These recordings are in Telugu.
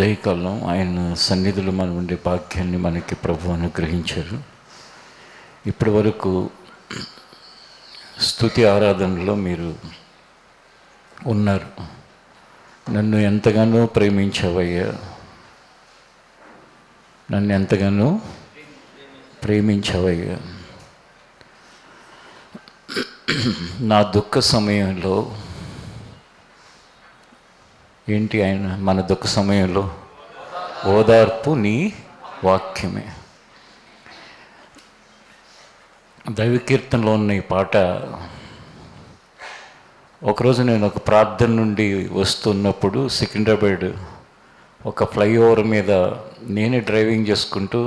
ఉదయకాలం ఆయన సన్నిధిలో మనం ఉండే భాగ్యాన్ని మనకి ప్రభు అనుగ్రహించారు. ఇప్పటి వరకు స్తుతి ఆరాధనలో మీరు ఉన్నారు. నన్ను ఎంతగానో ప్రేమించావయ్యా, నన్ను ఎంతగానో ప్రేమించావయ్యా. నా దుఃఖ సమయంలో ఏంటి ఆయన మన దుఃఖ సమయంలో ఓదార్పు నీ వాక్యమే. దైవ కీర్తనలో ఉన్న ఈ పాట ఒకరోజు నేను ఒక ప్రార్థన నుండి వస్తున్నప్పుడు సికింద్రాబాద్ ఒక ఫ్లైఓవర్ మీద నేనే డ్రైవింగ్ చేసుకుంటూ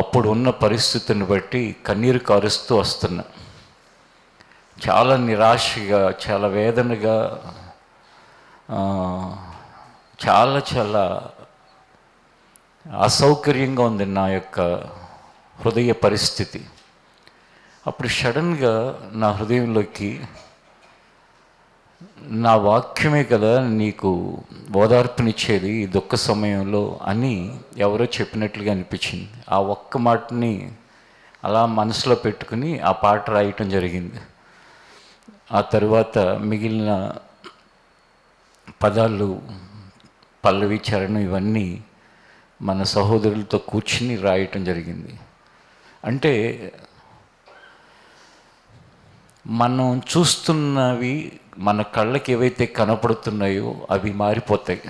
అప్పుడు ఉన్న పరిస్థితిని బట్టి కన్నీరు కారుస్తూ వస్తున్నా. చాలా నిరాశగా, చాలా వేదనగా, చాలా చాలా అసౌకర్యంగా ఉంది నా యొక్క హృదయ పరిస్థితి. అప్పుడు సడన్గా నా హృదయంలోకి నా వాక్యమే కదా నీకు ఓదార్పునిచ్చేది ఈ దుఃఖ సమయంలో అని ఎవరో చెప్పినట్లుగా అనిపించింది. ఆ ఒక్క మాటని అలా మనసులో పెట్టుకుని ఆ పాట రాయటం జరిగింది. ఆ తరువాత మిగిలిన పదాలు, పల్లవి, చరణం ఇవన్నీ మన సహోదరులతో కూర్చుని రాయటం జరిగింది. అంటే మనం చూస్తున్నవి, మన కళ్ళకి ఏవైతే కనపడుతున్నాయో అవి మారిపోతాయి.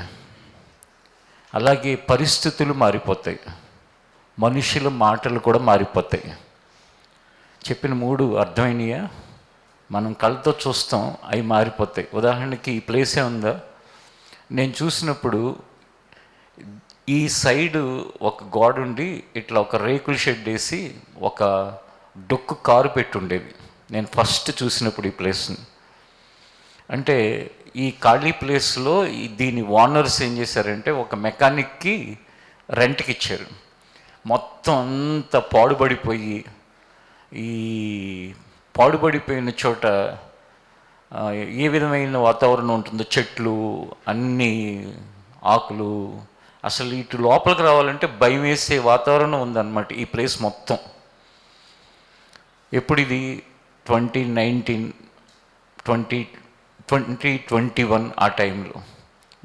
అలాగే పరిస్థితులు మారిపోతాయి, మనుషుల మాటలు కూడా మారిపోతాయి. చెప్పిన మూడు అర్థమైనయా? మనం కళ్ళతో చూస్తాం, అవి మారిపోతాయి. ఉదాహరణకి ఈ ప్లేసే ఉందా, నేను చూసినప్పుడు ఈ సైడు ఒక గోడ ఉండి ఇట్లా ఒక రేకుల షెడ్ వేసి ఒక డొక్కు కారు పెట్టి ఉండేది నేను ఫస్ట్ చూసినప్పుడు ఈ ప్లేస్ని. అంటే ఈ ఖాళీ ప్లేస్లో దీని ఓనర్స్ ఏం చేశారంటే ఒక మెకానిక్కి రెంట్కి ఇచ్చారు. మొత్తం అంతా పాడుబడిపోయి, ఈ పాడుబడిపోయిన చోట ఏ విధమైన వాతావరణం ఉంటుందో, చెట్లు అన్నీ ఆకులు, అసలు ఇటు లోపలికి రావాలంటే భయం వేసే వాతావరణం ఉందన్నమాట ఈ ప్లేస్ మొత్తం. ఎప్పుడు ఇది 2021 ఆ టైంలో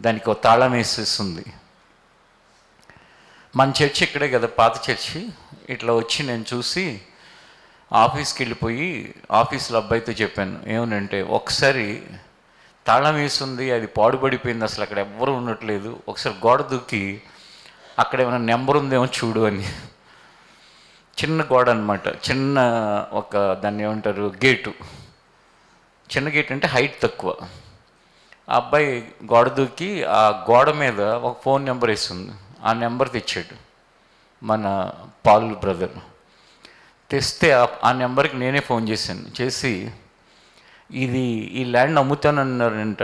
దానికి ఒక తాళం వేసేస్తుంది. మన చర్చి ఇక్కడే కదా, పాత చర్చి. ఇట్లా వచ్చి నేను చూసి ఆఫీస్కి వెళ్ళిపోయి ఆఫీసులో అబ్బాయితో చెప్పాను, ఏమనంటే ఒకసారి తాళం వేస్తుంది, అది పాడుబడిపోయింది, అసలు అక్కడ ఎవ్వరూ ఉండట్లేదు, ఒకసారి గోడ దూకి అక్కడ ఏమైనా నెంబర్ ఉందేమో చూడు అని. చిన్న గోడ అనమాట, చిన్న ఒక దాన్ని ఏమంటారు గేటు, చిన్న గేట్ అంటే హైట్ తక్కువ. ఆ అబ్బాయి గోడ దూకి ఆ గోడ మీద ఒక ఫోన్ నెంబర్ వేస్తుంది. ఆ నెంబర్ తెచ్చాడు మన పాలు బ్రదర్. తెస్తే ఆ నెంబర్కి నేనే ఫోన్ చేశాను. చేసి ఇది ఈ ల్యాండ్ అమ్ముతానన్నారంట,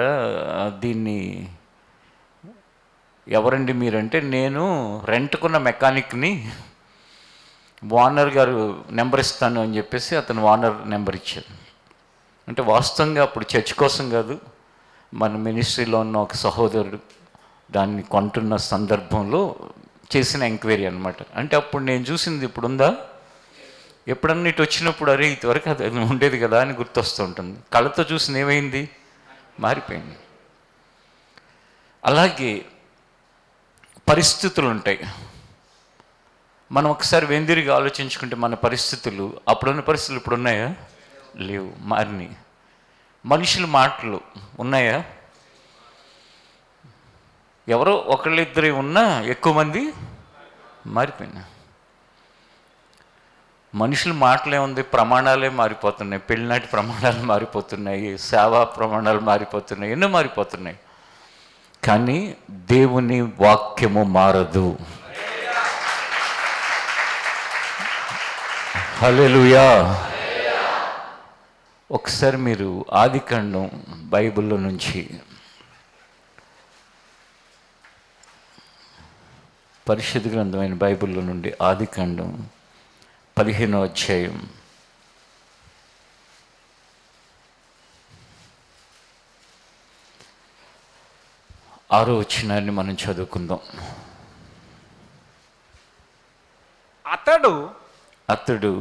దీన్ని ఎవరండి మీరంటే, నేను రెంట్కున్న మెకానిక్ని, ఓనర్ గారు నెంబర్ ఇస్తాను అని చెప్పేసి అతను ఓనర్ నెంబర్ ఇచ్చారు. అంటే వాస్తవంగా అప్పుడు చర్చ్ కోసం కాదు, మన మినిస్ట్రీలో ఉన్న ఒక సహోదరుడు దాన్ని కొంటున్న సందర్భంలో చేసిన ఎంక్వైరీ అనమాట. అంటే అప్పుడు నేను చూసింది ఇప్పుడు ఉందా, ఎప్పుడన్నా ఇటు వచ్చినప్పుడు అరే ఇంతవరకు అది ఉండేది కదా అని గుర్తొస్తూ ఉంటుంది. కళ్ళతో చూసిన ఏమైంది, మారిపోయింది. అలాగే పరిస్థితులు ఉంటాయి. మనం ఒకసారి వెందిరిగా ఆలోచించుకుంటే మన పరిస్థితులు, అప్పుడున్న పరిస్థితులు ఇప్పుడు ఉన్నాయా? లేవు, మారినాయి. మనుషుల మాటలు ఉన్నాయా? ఎవరో ఒకళ్ళిద్దరే ఉన్నా ఎక్కువ మంది మారిపోయినా. మనుషుల మాటలే ఉంది, ప్రమాణాలే మారిపోతున్నాయి. పెళ్ళినాటి ప్రమాణాలు మారిపోతున్నాయి, సేవా ప్రమాణాలు మారిపోతున్నాయి, ఎన్నో మారిపోతున్నాయి. కానీ దేవుని వాక్యము మారదు. హల్లెలూయా. ఒకసారి మీరు ఆదికాండం బైబిల్లో నుంచి, పరిశుద్ధ గ్రంథమైన బైబిల్లో నుండి ఆదికాండం 15వ అధ్యాయం 6వ వచనాన్ని మనం చదువుకుందాం. అతడు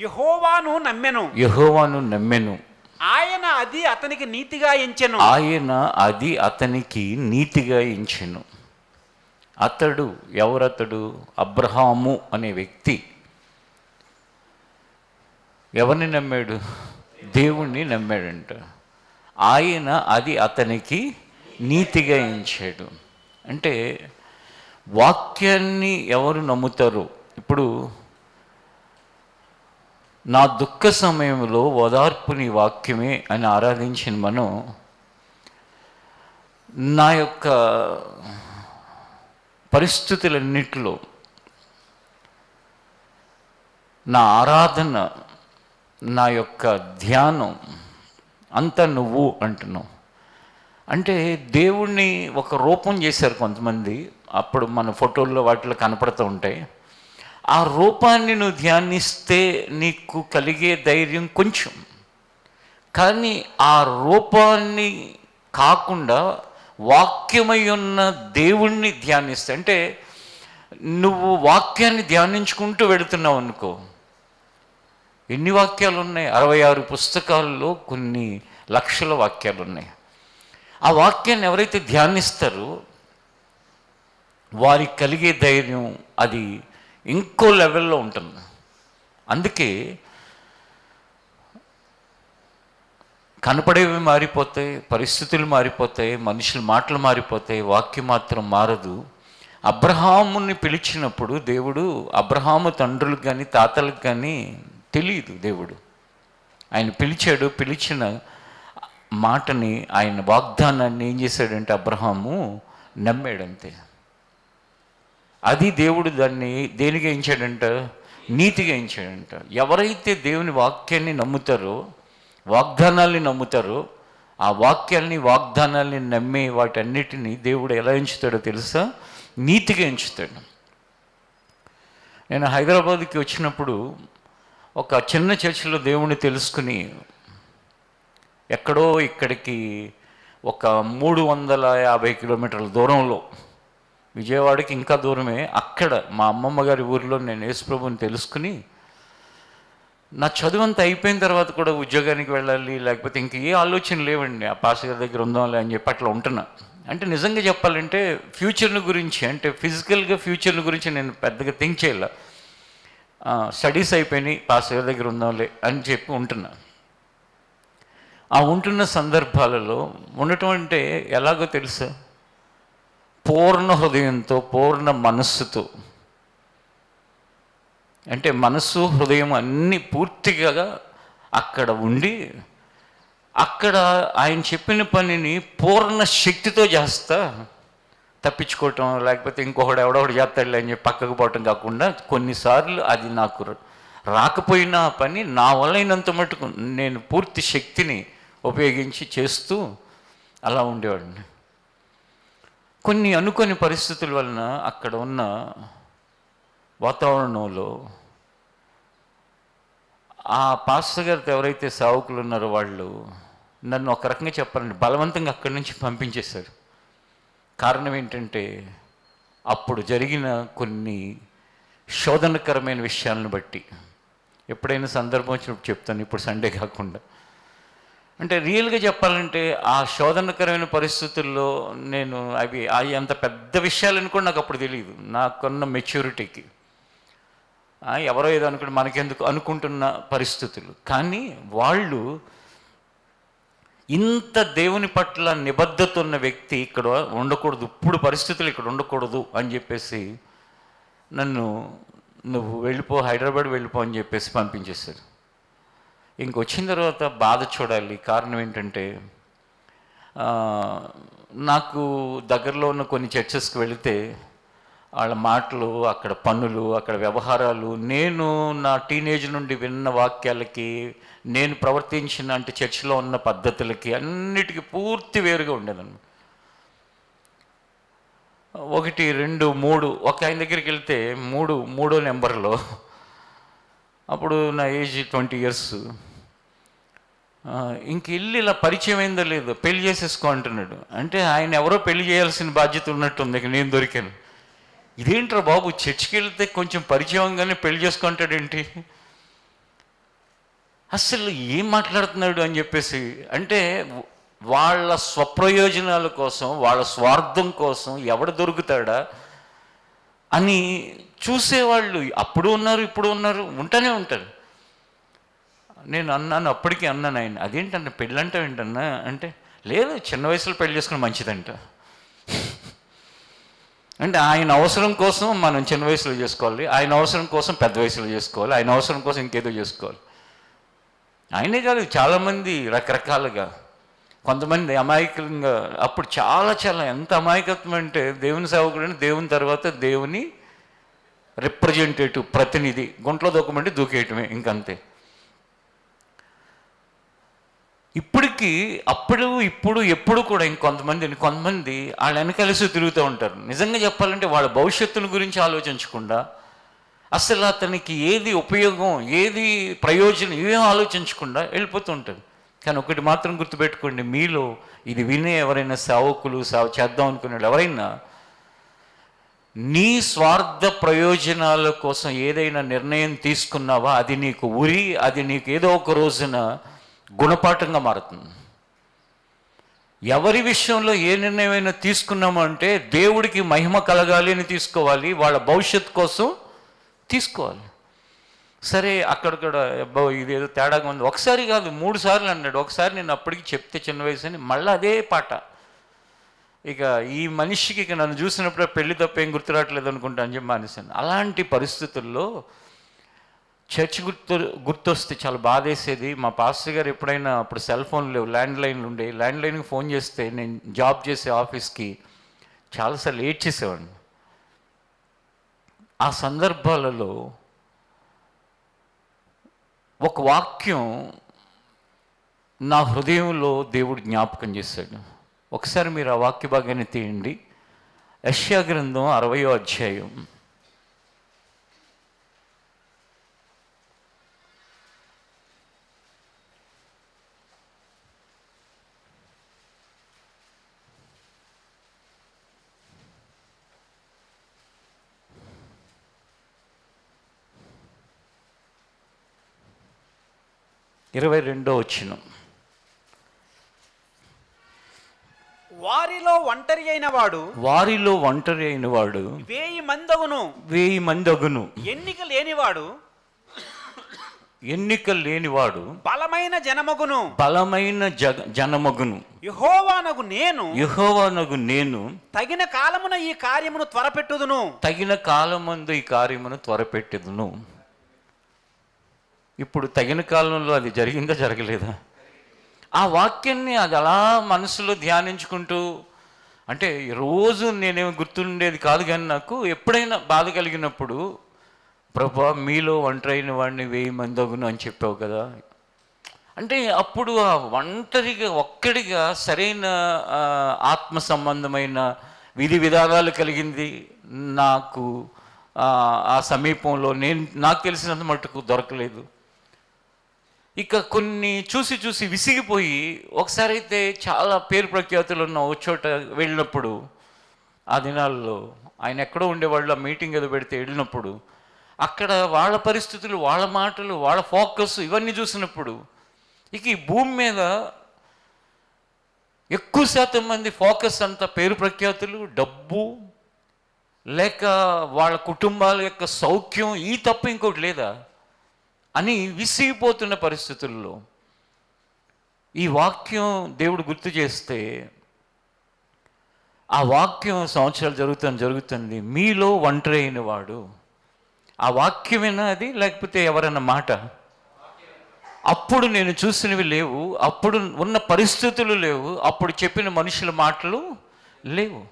యెహోవాను నమ్మెను, ఆయన అది అతనికి నీతిగా ఎంచెను. అతడు ఎవరతడు? అబ్రహాము అనే వ్యక్తి ఎవరిని నమ్మాడు? దేవుణ్ణి నమ్మాడంట. ఆయన అది అతనికి నీతిగా ఎంచాడు. అంటే వాక్యాన్ని ఎవరు నమ్ముతారో, ఇప్పుడు నా దుఃఖ సమయంలో ఓదార్పుని వాక్యమే అని ఆరాధించిన మనం, నా యొక్క పరిస్థితులన్నిటిలో నా ఆరాధన, నా యొక్క ధ్యానం అంతా నువ్వు అంటున్నావు. అంటే దేవుణ్ణి ఒక రూపం చేశారు కొంతమంది, అప్పుడు మన ఫోటోల్లో వాటిలో కనపడుతూ ఉంటాయి. ఆ రూపాన్ని నువ్వు ధ్యానిస్తే నీకు కలిగే ధైర్యం కొంచెం, కానీ ఆ రూపాన్ని కాకుండా వాక్యమై ఉన్న దేవుణ్ణి ధ్యానిస్తే, అంటే నువ్వు వాక్యాన్ని ధ్యానించుకుంటూ వెళుతున్నావు అనుకో. ఎన్ని వాక్యాలు ఉన్నాయి? 66 పుస్తకాల్లో కొన్ని లక్షల వాక్యాలు ఉన్నాయి. ఆ వాక్యాన్ని ఎవరైతే ధ్యానిస్తారో వారికి కలిగే ధైర్యం అది ఇంకో లెవెల్లో ఉంటుంది. అందుకే కనపడేవి మారిపోతాయి, పరిస్థితులు మారిపోతాయి, మనుషుల మాటలు మారిపోతాయి, వాక్యం మాత్రం మారదు. అబ్రహాముని పిలిచినప్పుడు దేవుడు అబ్రహాము తండ్రులకు కానీ తాతలకు కానీ తెలియదు. దేవుడు ఆయన పిలిచాడు, పిలిచిన మాటని, ఆయన వాగ్దానాన్ని ఏం చేశాడంటే అబ్రహాము నమ్మాడంతే. అది దేవుడు దాన్ని దేనిగా ఎంచాడంట? నీతిగా ఎంచాడంట. ఎవరైతే దేవుని వాక్యాన్ని నమ్ముతారో, వాగ్దానాల్ని నమ్ముతారో, ఆ వాగ్దానాల్ని నమ్మే వాటన్నిటినీ దేవుడు ఎలా ఎంచుతాడో తెలుసా? నీతిగా ఎంచుతాడు. నేను హైదరాబాద్కి వచ్చినప్పుడు ఒక చిన్న చర్చిలో దేవుణ్ణి తెలుసుకుని, ఎక్కడో ఇక్కడికి ఒక 350 కిలోమీటర్ల దూరంలో, విజయవాడకి ఇంకా దూరమే, అక్కడ మా అమ్మమ్మ గారి ఊరిలో నేను యేసుప్రభుని తెలుసుకుని, నా చదువు అంతా అయిపోయిన తర్వాత కూడా ఉద్యోగానికి వెళ్ళాలి, లేకపోతే ఇంక ఏ ఆలోచన లేవండి, ఆ పాస్టర్ గారి దగ్గర ఉందాంలే అని చెప్పి అట్లా ఉంటున్నా. అంటే నిజంగా చెప్పాలంటే ఫ్యూచర్ని గురించి, అంటే ఫిజికల్గా ఫ్యూచర్ని గురించి నేను పెద్దగా థింక్ చేయాల. స్టడీస్ అయిపోయినాయి, పాస్టర్ గారి దగ్గర ఉందాంలే అని చెప్పి ఉంటున్నా. ఆ ఉంటున్న సందర్భాలలో ఉండటం అంటే ఎలాగో తెలుసా? పూర్ణ హృదయంతో, పూర్ణ మనస్సుతో, అంటే మనస్సు హృదయం అన్నీ పూర్తిగా అక్కడ ఉండి, అక్కడ ఆయన చెప్పిన పనిని పూర్ణ శక్తితో చేస్తా, తప్పించుకోవటం లేకపోతే ఇంకొకడు ఎవడొకడు చేస్తాడులే అని చెప్పి పక్కకు పోవటం కాకుండా, కొన్నిసార్లు అది నాకు రాకపోయినా పని నా వల్లైనంత మటుకు నేను పూర్తి శక్తిని ఉపయోగించి చేస్తూ అలా ఉండేవాడిని. కొన్ని అనుకోని పరిస్థితుల వలన అక్కడ ఉన్న వాతావరణంలో ఆ పాస్టర్ గారితో ఎవరైతే సేవకులు ఉన్నారో వాళ్ళు నన్ను ఒక రకంగా చెప్పాలంటే బలవంతంగా అక్కడి నుంచి పంపించేశారు. కారణం ఏంటంటే అప్పుడు జరిగిన కొన్ని శోధనకరమైన విషయాలను బట్టి. ఎప్పుడైనా సందర్భం వచ్చినప్పుడు చెప్తాను, ఇప్పుడు సండే కాకుండా. అంటే రియల్గా చెప్పాలంటే ఆ శోధనకరమైన పరిస్థితుల్లో నేను అవి అంత పెద్ద విషయాలని కూడా నాకు అప్పుడు తెలియదు, నాకున్న మెచ్యూరిటీకి. ఎవరో ఏదో అనుకుంటే మనకెందుకు అనుకుంటున్న పరిస్థితులు. కానీ వాళ్ళు ఇంత దేవుని పట్ల నిబద్ధత ఉన్న వ్యక్తి ఇక్కడ ఉండకూడదు, ఇప్పుడు పరిస్థితులు ఇక్కడ ఉండకూడదు అని చెప్పేసి నువ్వు వెళ్ళిపో, హైదరాబాద్ వెళ్ళిపో అని చెప్పేసి పంపించేశారు. ఇంకొచ్చిన తర్వాత బాధ చూడాలి. కారణం ఏంటంటే నాకు దగ్గరలో ఉన్న కొన్ని చర్చెస్కి వెళితే వాళ్ళ మాటలు, అక్కడ పనులు, అక్కడ వ్యవహారాలు, నేను నా టీనేజ్ నుండి విన్న వాక్యాలకి, నేను ప్రవర్తించిన అంటే చర్చిలో ఉన్న పద్ధతులకి అన్నిటికీ పూర్తి వేరుగా ఉండేదన్నమాట. 1, 2, 3 ఒక ఆయన దగ్గరికి వెళ్తే మూడో నెంబర్లో, అప్పుడు నా ఏజ్ 20 years, ఇంక ఇల్లు ఇలా పరిచయం అయిందో లేదో పెళ్లి చేసేసుకో అంటున్నాడు. అంటే ఆయన ఎవరో పెళ్లి చేయాల్సిన బాధ్యత ఉన్నట్టుంది, ఇక నేను దొరికాను. ఇదేంట్రా బాబు, చర్చికి వెళ్తే కొంచెం పరిచయంగానే పెళ్లి చేసుకుంటాడేంటి, అసలు ఏం మాట్లాడుతున్నాడు అని చెప్పేసి. అంటే వాళ్ళ స్వప్రయోజనాల కోసం, వాళ్ళ స్వార్థం కోసం ఎవడు దొరుకుతాడా అని చూసేవాళ్ళు అప్పుడు ఉన్నారు, ఇప్పుడు ఉన్నారు, ఉంటూనే ఉంటారు. నేను అన్నాను, అప్పటికి అన్నాను ఆయన, అదేంటన్నా పెళ్ళంటే ఏంటన్నా అంటే, లేదు చిన్న వయసులో పెళ్లి చేసుకుని మంచిదంట. అంటే ఆయన అవసరం కోసం మనం చిన్న వయసులో చేసుకోవాలి, ఆయన అవసరం కోసం పెద్ద వయసులో చేసుకోవాలి, ఆయన అవసరం కోసం ఇంకేదో చేసుకోవాలి. ఆయనే కాదు, చాలామంది రకరకాలుగా, కొంతమంది అమాయకంగా. అప్పుడు చాలా చాలా ఎంత అమాయకత్వం అంటే, దేవుని సేవకుడు దేవుని తర్వాత దేవుని రిప్రజెంటేటివ్, ప్రతినిధి, గుంట్లో దూకమంటే దూకేయటమే, ఇంకంతే. ఇప్పటికీ అప్పుడు ఇప్పుడు ఎప్పుడు కూడా కొంతమంది వాళ్ళ వెనకలిసి తిరుగుతూ ఉంటారు. నిజంగా చెప్పాలంటే వాళ్ళ భవిష్యత్తుల గురించి ఆలోచించకుండా, అసలు అతనికి ఏది ఉపయోగం, ఏది ప్రయోజనం, ఇవేం ఆలోచించకుండా వెళ్ళిపోతూ ఉంటారు. కానీ ఒకటి మాత్రం గుర్తుపెట్టుకోండి, మీలో ఇది వినే ఎవరైనా సేవకులు, సేవ చేద్దాం అనుకునే ఎవరైనా, నీ స్వార్థ ప్రయోజనాల కోసం ఏదైనా నిర్ణయం తీసుకున్నావా, అది నీకు ఉరి, అది నీకు ఏదో ఒక రోజున గుణపాఠంగా మారుతుంది. ఎవరి విషయంలో ఏ నిర్ణయమైనా తీసుకున్నాము అంటే దేవుడికి మహిమ కలగాలి అని తీసుకోవాలి, వాళ్ళ భవిష్యత్తు కోసం తీసుకోవాలి. సరే అక్కడక్కడ ఇదేదో తేడాగా ఉంది, ఒకసారి కాదు 3 సార్లు అన్నాడు. ఒకసారి నేను అప్పటికి చెప్తే చిన్న వయసు అని, మళ్ళీ అదే పాట. ఇక ఈ మనిషికి ఇక నన్ను చూసినప్పుడే పెళ్లి తప్ప ఏం గుర్తురావట్లేదు అనుకుంటా అని చెప్పి మానేశాను. అలాంటి పరిస్థితుల్లో చర్చ్ గుర్తొస్తే చాలా బాధేసేది. మా పాస్టర్ గారు ఎప్పుడైనా, అప్పుడు సెల్ ఫోన్ లేవు, ల్యాండ్లైన్లు ఉండే, ల్యాండ్లైన్కి ఫోన్ చేస్తే నేను జాబ్ చేసే ఆఫీస్కి చాలాసార్లు లేట్ చేసేవాడిని. ఆ సందర్భాలలో ఒక వాక్యం నా హృదయంలో దేవుడు జ్ఞాపకం చేశాడు. ఒకసారి మీరు ఆ వాక్య భాగాన్ని తీయండి. యెషయా గ్రంథం 60వ అధ్యాయం. ఇరవై 22వ వచనం. వారిలో ఒంటరి అయిన వాడు 1000 మంది అగును, ఎన్నిక లేనివాడు బలమైన జనమగును. యెహోవానగు నేను తగిన కాలమున ఈ కార్యమును త్వరపెట్టుదును. ఇప్పుడు తగిన కాలంలో అది జరిగిందా, జరగలేదా? ఆ వాక్యాన్ని అది అలా మనసులో ధ్యానించుకుంటూ, అంటే రోజు నేనేమి గుర్తుండేది కాదు, కానీ నాకు ఎప్పుడైనా బాధ కలిగినప్పుడు, ప్రభా మీలో ఒంటరైన వాడిని 1000 మంది అగును అని చెప్పావు కదా. అంటే అప్పుడు ఆ ఒంటరిగా ఒక్కడిగా సరైన ఆత్మ సంబంధమైన విధి విధానాలు కలిగింది నాకు ఆ సమీపంలో నాకు తెలిసినంత మట్టుకు దొరకలేదు. ఇక కొన్ని చూసి విసిగిపోయి, ఒకసారి అయితే చాలా పేరు ప్రఖ్యాతులు ఉన్న ఒక చోట వెళ్ళినప్పుడు, ఆ దినాల్లో ఆయన ఎక్కడో ఉండేవాళ్ళు, ఆ మీటింగ్ ఏదో పెడితే వెళ్ళినప్పుడు, అక్కడ వాళ్ళ పరిస్థితులు, వాళ్ళ మాటలు, వాళ్ళ ఫోకస్ ఇవన్నీ చూసినప్పుడు, ఇక ఈ భూమి మీద ఎక్కువ శాతం మంది ఫోకస్ అంతా పేరు ప్రఖ్యాతులు, డబ్బు, లేక వాళ్ళ కుటుంబాల యొక్క సౌఖ్యం, ఈ తప్ప ఇంకోటి లేదా అని విసిగిపోతున్న పరిస్థితుల్లో ఈ వాక్యం దేవుడు గుర్తు చేస్తే, ఆ వాక్యం సంవత్సరాలు జరుగుతుంది. మీలో ఒంటరి అయిన వాడు, ఆ వాక్యమేనా అది, లేకపోతే ఎవరన్నా మాట? అప్పుడు నేను చూసినవి లేవు, అప్పుడు ఉన్న పరిస్థితులు లేవు, అప్పుడు చెప్పిన మనుషుల మాటలు లేవు.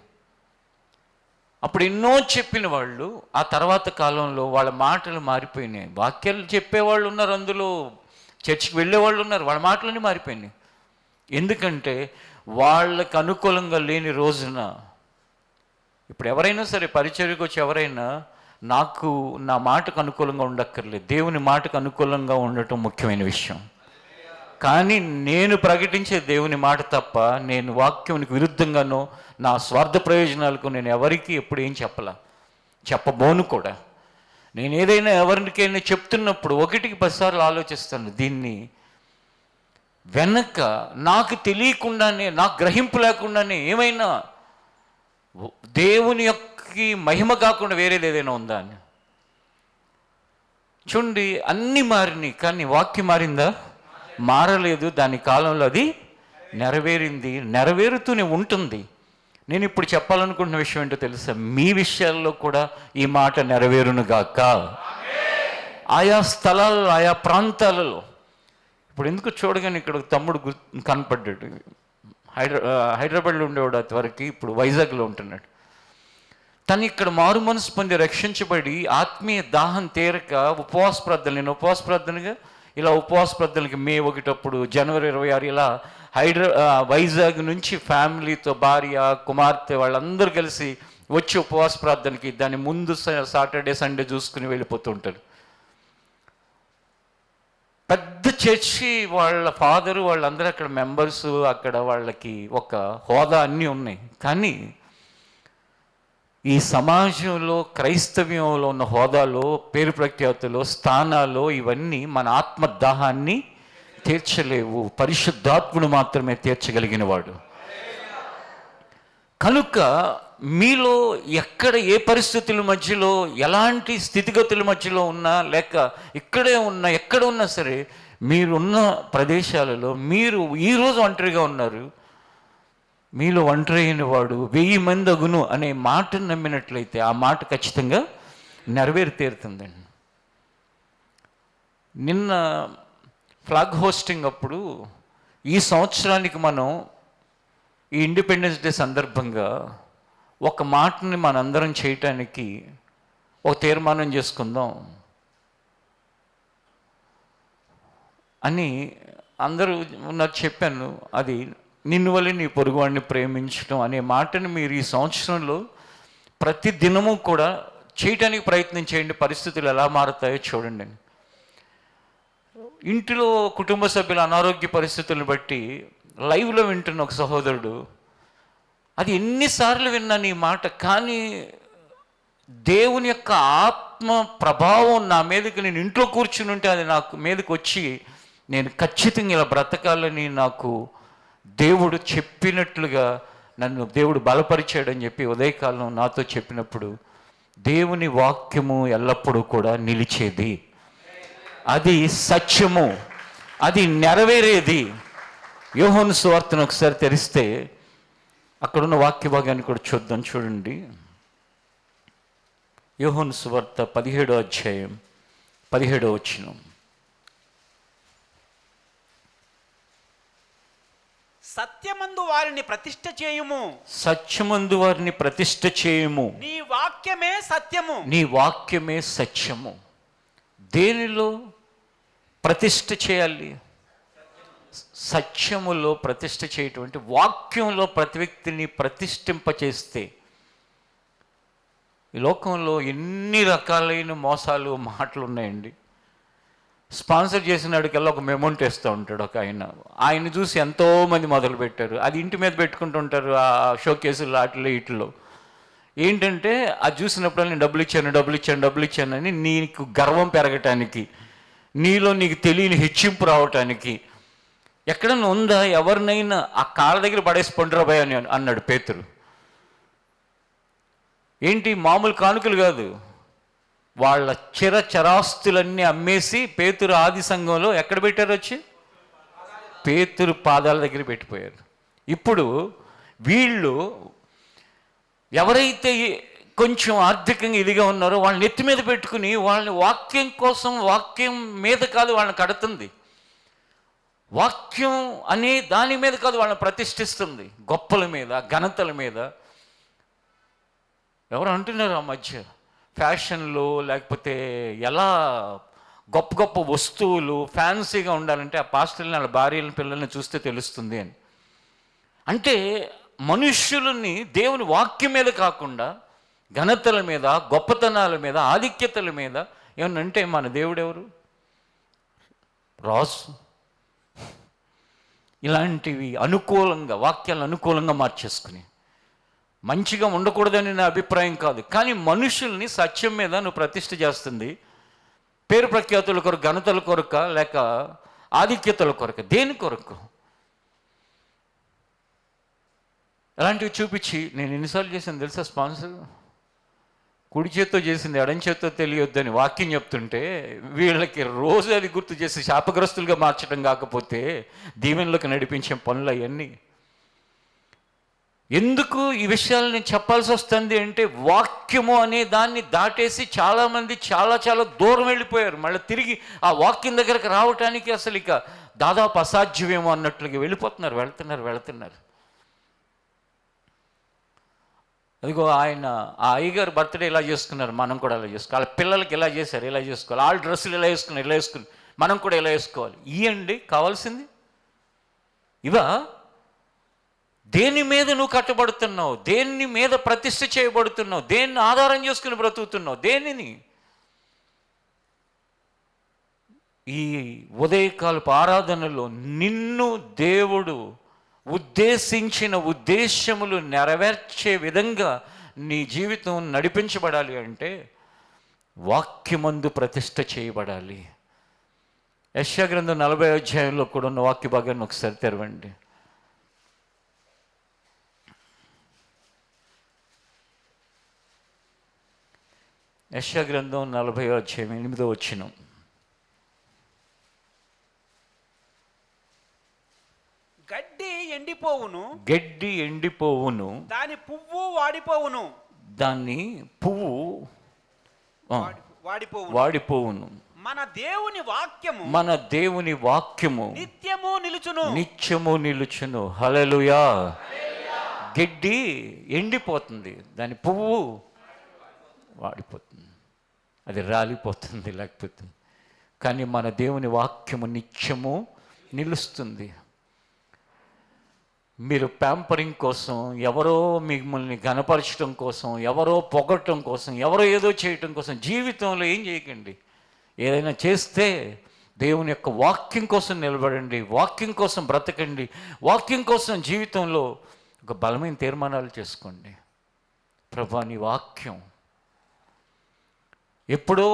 అప్పుడు ఎన్నో చెప్పిన వాళ్ళు ఆ తర్వాత కాలంలో వాళ్ళ మాటలు మారిపోయినాయి. వాక్యాలు చెప్పేవాళ్ళు ఉన్నారు, అందులో చర్చికి వెళ్ళేవాళ్ళు ఉన్నారు, వాళ్ళ మాటలన్నీ మారిపోయినాయి. ఎందుకంటే వాళ్ళకు అనుకూలంగా లేని రోజున, ఇప్పుడు ఎవరైనా సరే పరిచర్యకు వచ్చి ఎవరైనా, నాకు నా మాటకు అనుకూలంగా ఉండక్కర్లేదు, దేవుని మాటకు అనుకూలంగా ఉండటం ముఖ్యమైన విషయం. కానీ నేను ప్రకటించే దేవుని మాట తప్ప నేను వాక్యానికి విరుద్ధంగానో నా స్వార్థ ప్రయోజనాలకు నేను ఎవరికి ఎప్పుడు ఏం చెప్పబోను కూడా. నేను ఏదైనా ఎవరికైనా చెప్తున్నప్పుడు 1కి 10 సార్లు ఆలోచిస్తాను. దీన్ని వెనక నాకు తెలియకుండానే, నాకు గ్రహింపు లేకుండానే ఏమైనా దేవుని యొక్క మహిమ కాకుండా వేరేది ఏదైనా ఉందా అని. చూడండి, అన్నీ మారినాయి కానీ వాక్యం మారిందా? మారలేదు. దాని కాలంలో అది నెరవేరింది, నెరవేరుతూనే ఉంటుంది. నేను ఇప్పుడు చెప్పాలనుకుంటున్న విషయం ఏంటో తెలుసా? మీ విషయాల్లో కూడా ఈ మాట నెరవేరునుగాక. ఆయా స్థలాల్లో, ఆయా ప్రాంతాలలో. ఇప్పుడు ఎందుకు చూడగానే ఇక్కడ తమ్ముడు కనపడ్డాడు. హైదరాబాద్లో ఉండేవాడు అంతవరకు, ఇప్పుడు వైజాగ్లో ఉంటున్నాడు. తను ఇక్కడ మారు మనసు పొంది రక్షించబడి ఆత్మీయ దాహం తీరక ఉపవాస ప్రార్థనలు, నేను ఉపవాస ప్రార్థనగా ఇలా ఉపవాస ప్రార్థనలకి మే 1 జనవరి 26 ఇలా వైజాగ్ నుంచి ఫ్యామిలీతో, భార్య, కుమార్తె వాళ్ళందరూ కలిసి వచ్చి ఉపవాస ప్రార్థనకి, దాని ముందు సాటర్డే సండే చూసుకుని వెళ్ళిపోతూ ఉంటారు. పెద్ద చర్చి, వాళ్ళ ఫాదరు వాళ్ళందరూ అక్కడ మెంబర్సు, అక్కడ వాళ్ళకి ఒక హోదా అన్నీ ఉన్నాయి. కానీ ఈ సమాజంలో, క్రైస్తవ్యంలో ఉన్న హోదాలో, పేరు ప్రఖ్యాతులో, స్థానాల్లో ఇవన్నీ మన ఆత్మదాహాన్ని తీర్చలేవు. పరిశుద్ధాత్ముడు మాత్రమే తీర్చగలిగిన వాడు. కనుక మీలో ఎక్కడ ఏ పరిస్థితుల మధ్యలో, ఎలాంటి స్థితిగతుల మధ్యలో ఉన్నా, లేక ఇక్కడే ఉన్నా, ఎక్కడ ఉన్నా సరే, మీరున్న ప్రదేశాలలో మీరు ఈరోజు ఒంటరిగా ఉన్నారు. మీలో ఒంటరి అయిన వాడు 1000 మంది అగును అనే మాటను నమ్మినట్లయితే ఆ మాట ఖచ్చితంగా నెరవేరి తీరుతుందండి. నిన్న ఫ్లాగ్ హోస్టింగ్ అప్పుడు, ఈ సంవత్సరానికి మనం ఈ ఇండిపెండెన్స్ డే సందర్భంగా ఒక మాటని మనందరం చేయటానికి ఒక తీర్మానం చేసుకుందాం అని అందరూ నాకు చెప్పాను. అది నిన్ను వల్ల నీ పొరుగువాడిని ప్రేమించడం అనే మాటను మీరు ఈ సంవత్సరంలో ప్రతి దినము కూడా చేయటానికి ప్రయత్నం చేయండి. పరిస్థితులు ఎలా మారుతాయో చూడండి. ఇంటిలో కుటుంబ సభ్యుల అనారోగ్య పరిస్థితులను బట్టి లైవ్లో వింటున్న ఒక సహోదరుడు, అది ఎన్నిసార్లు విన్నాను ఈ మాట, కానీ దేవుని యొక్క ఆత్మ ప్రభావం నా మీదకి, నేను ఇంట్లో కూర్చుని ఉంటే అది నాకు మీదకి వచ్చి నేను ఖచ్చితంగా ఇలా బ్రతకాలని నాకు దేవుడు చెప్పినట్లుగా నన్ను దేవుడు బలపరిచాడని చెప్పి ఉదయకాలం నాతో చెప్పినప్పుడు, దేవుని వాక్యము ఎల్లప్పుడూ కూడా నిలిచేది, అది సత్యము, అది నెరవేరేది. యోహాను సువార్తను ఒకసారి తెరిస్తే అక్కడున్న వాక్య భాగాన్ని కూడా చూద్దాం. చూడండి, యోహాను సువార్త 17వ అధ్యాయం 17వ వచనం. సత్యమందు వారిని ప్రతిష్ఠ చేయుము, సత్యమందు వారిని ప్రతిష్ఠ చేయుము, నీ వాక్యమే సత్యము, నీ వాక్యమే సత్యము. దేనిలో ప్రతిష్ఠ చేయాలి? సత్యములో ప్రతిష్ఠ చేయటువంటి వాక్యంలో ప్రతి వ్యక్తిని ప్రతిష్ఠింపచేస్తే. ఈ లోకంలో ఎన్ని రకాలైన మోసాలు, మాటలు ఉన్నాయండి. స్పాన్సర్ చేసినాడికల్లా ఒక మెమౌంట్ వేస్తూ ఉంటాడు ఒక ఆయన చూసి ఎంతోమంది మొదలుపెట్టారు. అది ఇంటి మీద పెట్టుకుంటూ ఉంటారు, ఆ షో కేసులు వాటిలో వీటిలో. ఏంటంటే అది చూసినప్పుడు నేను డబ్బులు ఇచ్చాను అని నీకు గర్వం పెరగటానికి, నీలో నీకు తెలియని హెచ్చింపు రావటానికి. ఎక్కడన్నా ఉందా? ఎవరినైనా ఆ కాళ్ళ దగ్గర పడేసి పండురాబాయ్ అని అన్నాడు పేతురు. ఏంటి, మామూలు కానుకలు కాదు, వాళ్ళ చరాస్తులన్నీ అమ్మేసి పేతురు ఆది సంఘంలో ఎక్కడ పెట్టారు? వచ్చి పేతురు పాదాల దగ్గర పెట్టిపోయారు. ఇప్పుడు వీళ్ళు ఎవరైతే కొంచెం ఆర్థికంగా ఇదిగా ఉన్నారో వాళ్ళని నెత్తి మీద పెట్టుకుని వాళ్ళని వాక్యం కోసం, వాక్యం మీద కాదు వాళ్ళని కడుతుంది, వాక్యం అనే దాని మీద కాదు వాళ్ళని ప్రతిష్ఠిస్తుంది, గొప్పల మీద, ఘనతల మీద. ఎవరు అంటున్నారు ఆ మధ్య ఫ్యాషన్లు, లేకపోతే ఎలా గొప్ప గొప్ప వస్తువులు ఫ్యాన్సీగా ఉండాలంటే ఆ పాస్టర్ని, వాళ్ళ భార్యల పిల్లల్ని చూస్తే తెలుస్తుంది అని. అంటే మనుష్యులని దేవుని వాక్యం మీద కాకుండా ఘనతల మీద, గొప్పతనాల మీద, ఆధిక్యతల మీద ఏమన్నంటే మన దేవుడు ఎవరు? రాజు. ఇలాంటివి అనుకూలంగా, వాక్యాలు అనుకూలంగా మార్చేసుకుని, మంచిగా ఉండకూడదని నా అభిప్రాయం కాదు, కానీ మనుషుల్ని సత్యం మీద నువ్వు ప్రతిష్ఠ చేస్తుంది పేరు ప్రఖ్యాతుల కొరకు, ఘనతల కొరక, లేక ఆధిక్యతల కొరక, దేని కొరకు? అలాంటివి చూపించి నేను ఎన్నిసార్లు చేశాను తెలుసా స్పాన్సర్? కుడి చేత్తో చేసింది ఎడం చేత్తో తెలియొద్దని వాక్యం చెప్తుంటే వీళ్ళకి రోజు అది గుర్తు చేసి శాపగ్రస్తులుగా మార్చడం కాకపోతే దీవెనలకు నడిపించే పనులు అవన్నీ. ఎందుకు ఈ విషయాలు నేను చెప్పాల్సి వస్తుంది అంటే, వాక్యము అనే దాన్ని దాటేసి చాలామంది చాలా చాలా దూరం వెళ్ళిపోయారు. మళ్ళీ తిరిగి ఆ వాక్యం దగ్గరకు రావటానికి అసలు ఇక దాదాపు అసాధ్యమేమో అన్నట్లుగా వెళుతున్నారు. అదిగో ఆయన ఆ అయ్యగారు బర్త్డే ఇలా చేసుకున్నారు, మనం కూడా ఇలా చేసుకోవాలి. వాళ్ళ పిల్లలకి ఇలా చేశారు, ఇలా చేసుకోవాలి. వాళ్ళ డ్రెస్సులు ఇలా వేసుకుని మనం కూడా ఇలా వేసుకోవాలి. ఇవండి కావాల్సింది? ఇవా? దేని మీద నువ్వు కట్టబడుతున్నావు? దేని మీద ప్రతిష్ఠ చేయబడుతున్నావు? దేన్ని ఆధారం చేసుకుని బ్రతుకుతున్నావు? దేనిని? ఈ ఉదయకాలపు ఆరాధనలో నిన్ను దేవుడు ఉద్దేశించిన ఉద్దేశములు నెరవేర్చే విధంగా నీ జీవితం నడిపించబడాలి అంటే వాక్యమందు ప్రతిష్ఠ చేయబడాలి. యెషయా గ్రంథం 40వ అధ్యాయంలో కూడా ఉన్న వాక్య భాగాన్ని ఒకసారి తెరవండి. యెషయా గ్రంథం 40వ అధ్యాయం 8వ వచనం. గడ్డి ఎండిపోవును, దాని పువ్వు వాడిపోవును. మన దేవుని వాక్యము నిత్యము నిలుచును. హల్లెలూయా. గడ్డి ఎండిపోతుంది, దాని పువ్వు వాడిపోతుంది, అది రాలిపోతుంది లేకపోతే, కానీ మన దేవుని వాక్యము నిత్యము నిలుస్తుంది. మీరు ప్యాంపరింగ్ కోసం, ఎవరో మిమ్మల్ని ఘనపరచడం కోసం, ఎవరో పొగట్టడం కోసం, ఎవరో ఏదో చేయటం కోసం జీవితంలో ఏం చేయకండి. ఏదైనా చేస్తే దేవుని యొక్క వాక్యం కోసం నిలబడండి, వాక్యం కోసం బ్రతకండి, వాక్యం కోసం జీవితంలో ఒక బలమైన తీర్మానాలు చేసుకోండి. ప్రభువా నీ వాక్యం ఎప్పుడో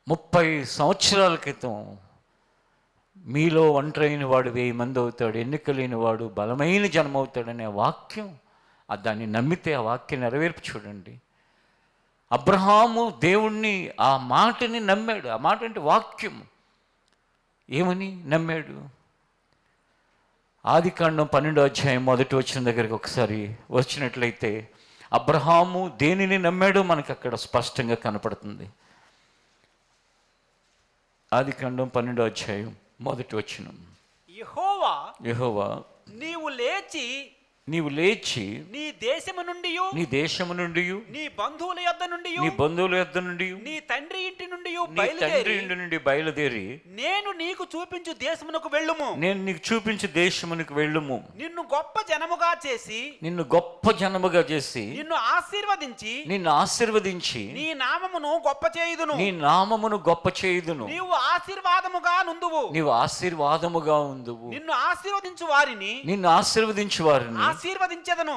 30 సంవత్సరాల క్రితం మీలో ఒంటరైన వాడు 1000 మంది అవుతాడు, ఎన్నికలేని వాడు బలమైన జన్మ అవుతాడనే వాక్యం, దాన్ని నమ్మితే ఆ వాక్యం నెరవేర్పు చూడండి. అబ్రహాము దేవుణ్ణి ఆ మాటని నమ్మాడు. ఆ మాట అంటే వాక్యం. ఏమని నమ్మాడు? ఆదికాండం 12వ అధ్యాయం 1వ వచనం దగ్గరికి ఒకసారి వచ్చినట్లయితే అబ్రహాము దేనిని నమ్మాడో మనకు అక్కడ స్పష్టంగా కనపడుతుంది. ఆదికాండం 12వ అధ్యాయం 1వ వచనం. యెహోవా నీవు లేచి నీ దేశము నుండి నీ బంధువుల యొద్ద నుండి నీ తండ్రి ఇంటి నుండి బయలుదేరి నేను నీకు చూపించు దేశమునకు వెళ్ళుము. నిన్ను గొప్ప జనముగా చేసి నిన్ను ఆశీర్వదించి నీ నామమును గొప్ప చేయుదును. నీవు ఆశీర్వాదముగా ఉందువు. నిన్ను ఆశీర్వదించు వారిని ఆశీర్వదించెదను.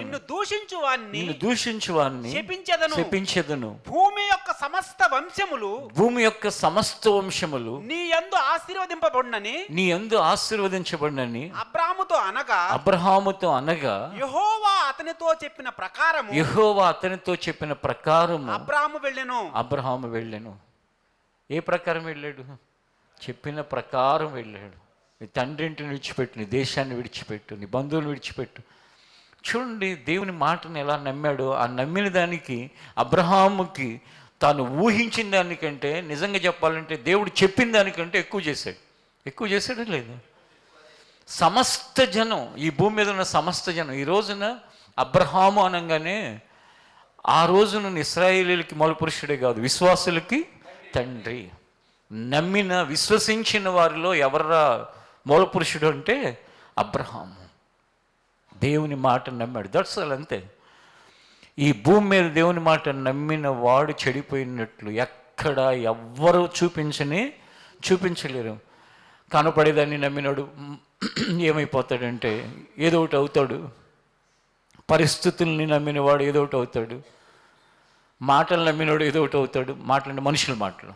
నిన్ను దూషించు వారిని శపించెదను. భూమి యొక్క సమస్త వంశములు నీ యందు ఆశీర్వదించబడినని అబ్రహాముతో అనగా యెహోవా అతనితో చెప్పిన ప్రకారము అబ్రహాము వెళ్ళెను. ఏ ప్రకారం వెళ్ళాడు? చెప్పిన ప్రకారం వెళ్ళాడు. నీ తండ్రి ఇంటిని విడిచిపెట్టు, నీ దేశాన్ని విడిచిపెట్టు, నీ బంధువులు విడిచిపెట్టు. చూడండి దేవుని మాటను ఎలా నమ్మాడు. ఆ నమ్మిన దానికి అబ్రహాముకి తాను ఊహించిన దానికంటే, నిజంగా చెప్పాలంటే దేవుడు చెప్పిన దానికంటే ఎక్కువ చేశాడు లేదు. సమస్త జనం, ఈ భూమి మీద ఉన్న సమస్త జనం ఈ రోజున అబ్రహాము అనగానే ఆ రోజున ఇశ్రాయేలీయులకి మూలపురుషుడే కాదు, విశ్వాసులకి తండ్రి. నమ్మిన విశ్వసించిన వారిలో ఎవర్రా మూలపురుషుడు అంటే అబ్రహాము. దేవుని మాట నమ్మాడు. దట్స్ ఆల్, అంతే. ఈ భూమి మీద దేవుని మాట నమ్మిన వాడు చెడిపోయినట్లు ఎక్కడ ఎవ్వరూ చూపించలేరు. కనపడేదాన్ని నమ్మినాడు ఏమైపోతాడంటే ఏదో ఒకటి అవుతాడు. పరిస్థితుల్ని నమ్మినవాడు ఏదో ఒకటి అవుతాడు. మాటలు నమ్మినవాడు ఏదో ఒకటి అవుతాడు. మాటలు మనుషుల మాటలు,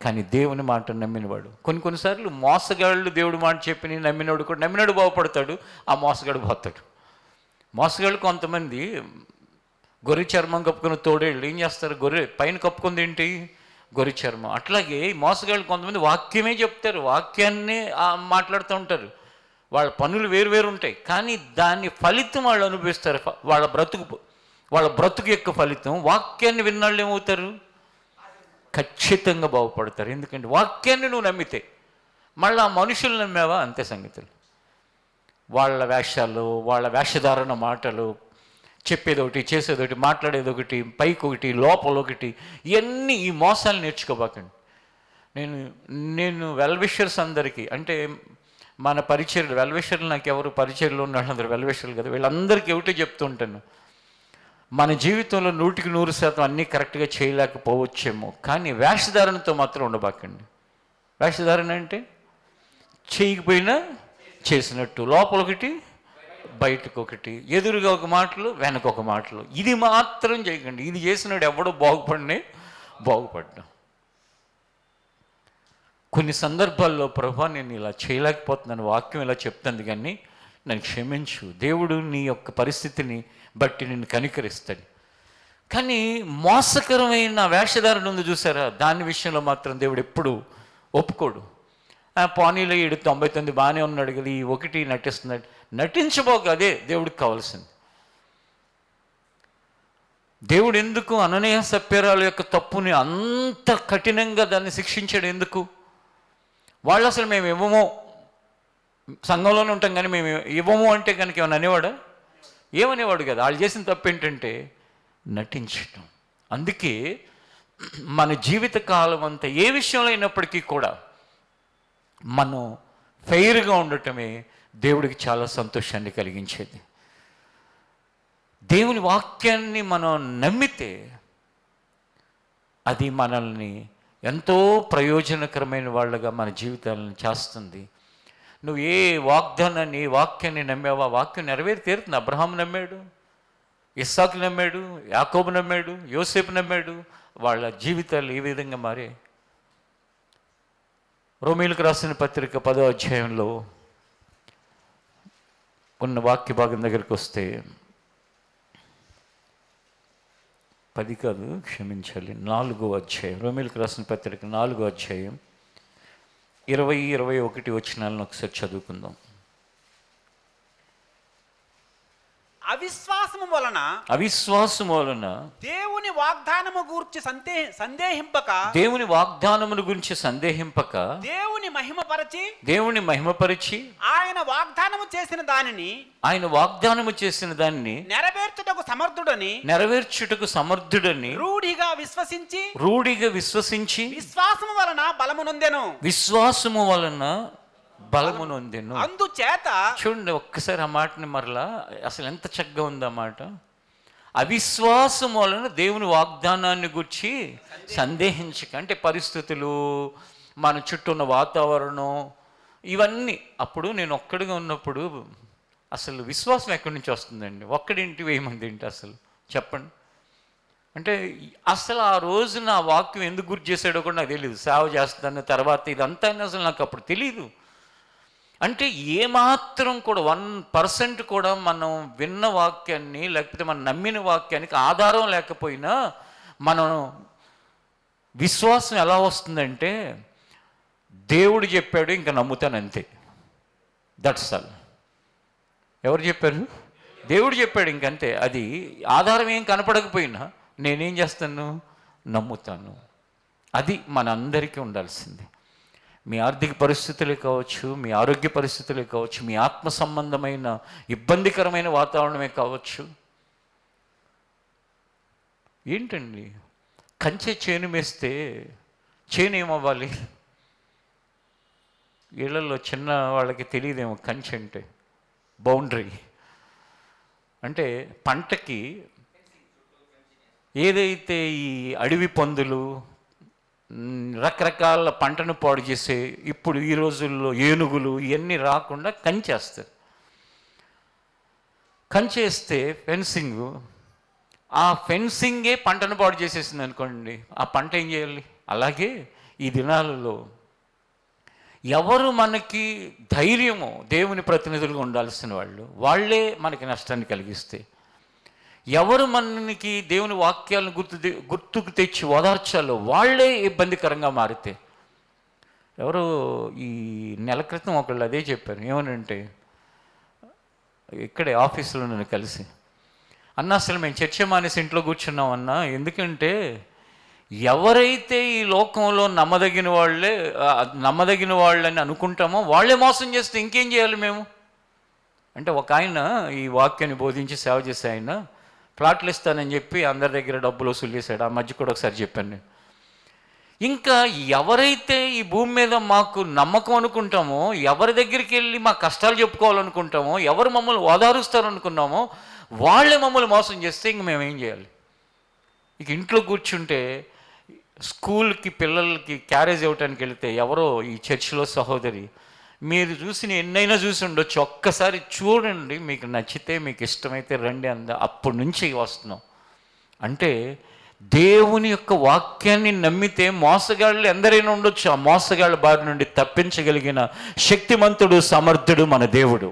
కానీ దేవుని మాట నమ్మినవాడు కొన్నిసార్లు మోసగాళ్ళు దేవుడి మాట చెప్పి నమ్మినవాడు కూడా నమ్మినాడు బాగుపడతాడు, ఆ మోసగాడు పోతాడు. మోసగాళ్ళు కొంతమంది గొర్రె చర్మం కప్పుకున్న తోడేళ్ళు ఏం చేస్తారు, గొర్రె పైన కప్పుకుంది ఏంటి, గొర్రె చర్మం. అట్లాగే ఈ మోసగాళ్ళు కొంతమంది వాక్యమే చెప్తారు, వాక్యాన్నే మాట్లాడుతూ ఉంటారు. వాళ్ళ పనులు వేరు ఉంటాయి, కానీ దాని ఫలితం వాళ్ళు అనుభవిస్తారు. వాళ్ళ బ్రతుకు యొక్క ఫలితం వాక్యాన్ని విన్నాళ్ళు ఏమవుతారు, ఖచ్చితంగా బాగుపడతారు. ఎందుకంటే వాక్యాన్ని నువ్వు నమ్మితే. మళ్ళీ ఆ మనుషులు నమ్మావా, అంతే సంగతులు. వాళ్ళ వేషాలు, వాళ్ళ వేషధారణ మాటలు, చెప్పేది ఒకటి, చేసేది ఒకటి, మాట్లాడేది ఒకటి, పైకి ఒకటి, లోపల ఒకటి, ఇవన్నీ ఈ మోసాలు నేర్చుకోబాకండి. నేను వెల్విషర్స్ అందరికీ, అంటే మన పరిచర్లు వెల్విషర్లు, నాకు ఎవరు పరిచర్లు ఉన్న వాళ్ళందరూ వెల్విషర్లు కదా, వీళ్ళందరికీ ఒకటే చెప్తూ ఉంటాను. మన జీవితంలో 100% అన్నీ కరెక్ట్గా చేయలేకపోవచ్చేమో, కానీ వేషధారణతో మాత్రం ఉండబాకండి. వేషధారణ అంటే చేయకపోయినా చేసినట్టు, లోపల ఒకటి బయటకు ఒకటి, ఎదురుగా ఒక మాటలు వెనక ఒక మాటలు, ఇది మాత్రం చేయకండి. ఇది చేసినాడు ఎవడో బాగుపడ్డా. కొన్ని సందర్భాల్లో ప్రభా నేను ఇలా చేయలేకపోతున్నాను, వాక్యం ఇలా చెప్తుంది, కానీ నన్ను క్షమించు, దేవుడు నీ యొక్క పరిస్థితిని బట్టి నిన్ను కనికరిస్తాడు. కానీ మోసకరమైన వేషధారణ ఉంది చూసారా, దాని విషయంలో మాత్రం దేవుడు ఎప్పుడు ఒప్పుకోడు. పానీలో 99 బాగానే ఉన్నాడు కదా, ఈ ఒకటి నటిస్తున్నాడు, నటించబోక, అదే దేవుడికి కావాల్సింది. దేవుడు ఎందుకు అననీయ సప్యరాల యొక్క తప్పుని అంత కఠినంగా దాన్ని శిక్షించాడు? ఎందుకు? వాళ్ళు అసలు మేము ఇవ్వము, సంఘంలోనే ఉంటాం కానీ మేము ఇవ్వము అంటే కనుక ఏమైనా అనేవాడా? ఏమనేవాడు కదా. వాళ్ళు చేసిన తప్పు ఏంటంటే నటించటం. అందుకే మన జీవిత కాలం అంతా ఏ విషయంలో అయినప్పటికీ కూడా మనం ఫెయిర్గా ఉండటమే దేవుడికి చాలా సంతోషాన్ని కలిగించేది. దేవుని వాక్యాన్ని మనం నమ్మితే అది మనల్ని ఎంతో ప్రయోజనకరమైన వాళ్ళగా మన జీవితాలను చేస్తుంది. నువ్వు ఏ వాగ్దానాన్ని, ఏ వాక్యాన్ని నమ్మావో ఆ వాక్యం నెరవేరి తీరుతుంది. అబ్రహాం నమ్మాడు, ఇస్సాకు నమ్మాడు, యాకోబు నమ్మాడు, యోసేపు నమ్మాడు. వాళ్ళ జీవితాలు ఏ విధంగా మారే. రోమీయులకు రాసిన పత్రిక 10వ అధ్యాయంలో ఉన్న వాక్య భాగం దగ్గరికి వస్తే, 10 కాదు క్షమించాలి, 4వ అధ్యాయం, రోమీయులకు రాసిన పత్రిక 4వ అధ్యాయం 20-21 వచనాలను ఒకసారి చదువుకుందాం. అవిశ్వాసము వలన దేవుని వాగ్దానము గురించి సందేహింపక దేవుని మహిమపరచి ఆయన వాగ్దానము చేసిన దానిని నెరవేర్చుటకు సమర్థుడని రూఢిగా విశ్వసించి విశ్వాసము వలన బలము నొందెను. అందుచేత చూడండి ఒక్కసారి ఆ మాటని మరలా, అసలు ఎంత చక్కగా ఉంది ఆ మాట. అవిశ్వాసం వలన దేవుని వాగ్దానాన్ని గురించి సందేహించక, అంటే పరిస్థితులు, మన చుట్టూ ఉన్న వాతావరణం, ఇవన్నీ. అప్పుడు నేను ఒక్కడిగా ఉన్నప్పుడు అసలు విశ్వాసం ఎక్కడి నుంచి వస్తుందండి? ఒక్కడింటి 1000 మంది ఏంటి అసలు చెప్పండి. అంటే అసలు ఆ రోజు నా వాక్యం ఎందుకు గుర్తు చేశాడో కూడా నాకు తెలియదు. సేవ చేస్తాను తర్వాత ఇదంతా అసలు నాకు అప్పుడు తెలియదు. అంటే ఏమాత్రం కూడా 1% కూడా మనం విన్న వాక్యాన్ని, లేకపోతే మనం నమ్మిన వాక్యానికి ఆధారం లేకపోయినా మనం విశ్వాసం ఎలా వస్తుందంటే, దేవుడు చెప్పాడు ఇంకా నమ్ముతాను అంతే. That's all. ఎవరు చెప్పారు? దేవుడు చెప్పాడు ఇంకంతే. అది ఆధారం ఏం కనపడకపోయినా నేనేం చేస్తాను? నమ్ముతాను. అది మనందరికీ ఉండాల్సింది. మీ ఆర్థిక పరిస్థితులే కావచ్చు, మీ ఆరోగ్య పరిస్థితులే కావచ్చు, మీ ఆత్మ సంబంధమైన ఇబ్బందికరమైన వాతావరణమే కావచ్చు. ఏంటండి, కంచె చేను వేస్తే చేను ఏమవ్వాలి? ఇళ్లలో చిన్న వాళ్ళకి తెలియదేమో కంచె అంటే బౌండరీ. అంటే పంటకి ఏదైతే ఈ అడవి పందులు, రకరకాల పంటను పాడు చేసే ఇప్పుడు ఈ రోజుల్లో ఏనుగులు ఇవన్నీ రాకుండా కంచేస్తారు. కంచేస్తే ఫెన్సింగ్, ఆ ఫెన్సింగే పంటను పాడు చేసేసింది అనుకోండి, ఆ పంట ఏం చేయాలి? అలాగే ఈ దినాలలో ఎవరు మనకి ధైర్యము, దేవుని ప్రతినిధులుగా ఉండాల్సిన వాళ్ళే మనకి నష్టాన్ని కలిగిస్తే, ఎవరు మనకి దేవుని వాక్యాలను గుర్తుకు తెచ్చి ఓదార్చాలో వాళ్ళే ఇబ్బందికరంగా మారితే. ఎవరు ఈ నెల క్రితం ఒకళ్ళు అదే చెప్పారు. ఏమనంటే, ఇక్కడే ఆఫీసులో నన్ను కలిసి, అన్న అసలు మేము చర్చ మానేసి ఇంట్లో కూర్చున్నాం అన్న, ఎందుకంటే ఎవరైతే ఈ లోకంలో నమ్మదగిన వాళ్ళని అనుకుంటామో వాళ్ళే మోసం చేస్తే ఇంకేం చేయాలి మేము అంటే. ఒక ఆయన ఈ వాక్యాన్ని బోధించి సేవ చేసే ఆయన ప్లాట్లు ఇస్తానని చెప్పి అందరి దగ్గర డబ్బులు వసూలు చేశాడు. ఆ మధ్య కూడా ఒకసారి చెప్పాను నేను. ఇంకా ఎవరైతే ఈ భూమి మీద మాకు నమ్మకం అనుకుంటామో, ఎవరి దగ్గరికి వెళ్ళి మా కష్టాలు చెప్పుకోవాలనుకుంటామో, ఎవరు మమ్మల్ని ఓదారుస్తారనుకున్నామో వాళ్ళే మమ్మల్ని మోసం చేస్తే ఇంక మేము ఏం చేయాలి? ఇక ఇంట్లో కూర్చుంటే స్కూల్కి పిల్లలకి క్యారేజ్ ఇవ్వటానికి వెళితే ఎవరో ఈ చర్చిలో సహోదరి, మీరు చూసిన ఎన్నైనా చూసి ఉండొచ్చు, ఒక్కసారి చూడండి, మీకు నచ్చితే మీకు ఇష్టమైతే రండి అంద. అప్పటి నుంచి వస్తున్నాం. అంటే దేవుని యొక్క వాక్యాన్ని నమ్మితే మోసగాళ్ళు ఎందరైనా ఉండొచ్చు, ఆ మోసగాళ్ళ బారి నుండి తప్పించగలిగిన శక్తిమంతుడు, సమర్థుడు మన దేవుడు.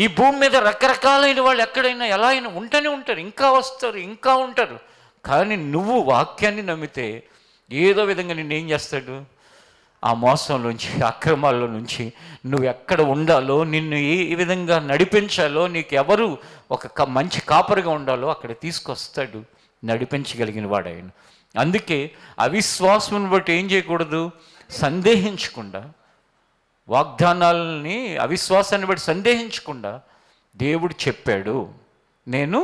ఈ భూమి మీద రకరకాలైన వాళ్ళు ఎక్కడైనా ఎలా అయినా ఉంటూనే ఉంటారు, ఇంకా వస్తారు, ఇంకా ఉంటారు. కానీ నువ్వు వాక్యాన్ని నమ్మితే ఏదో విధంగా నిన్ను ఏం చేస్తాడు? ఆ మోసంలోంచి, అక్రమాల్లో నుంచి నువ్వు ఎక్కడ ఉండాలో, నిన్ను ఏ విధంగా నడిపించాలో, నీకు ఎవరు ఒక మంచి కాపరిగా ఉండాలో అక్కడ తీసుకొస్తాడు, నడిపించగలిగిన వాడు ఆయన. అందుకే అవిశ్వాసం బట్టి ఏం చేయకూడదు? సందేహించకుండా, వాగ్దానాలని అవిశ్వాసాన్ని బట్టి సందేహించకుండా దేవుడు చెప్పాడు, నేను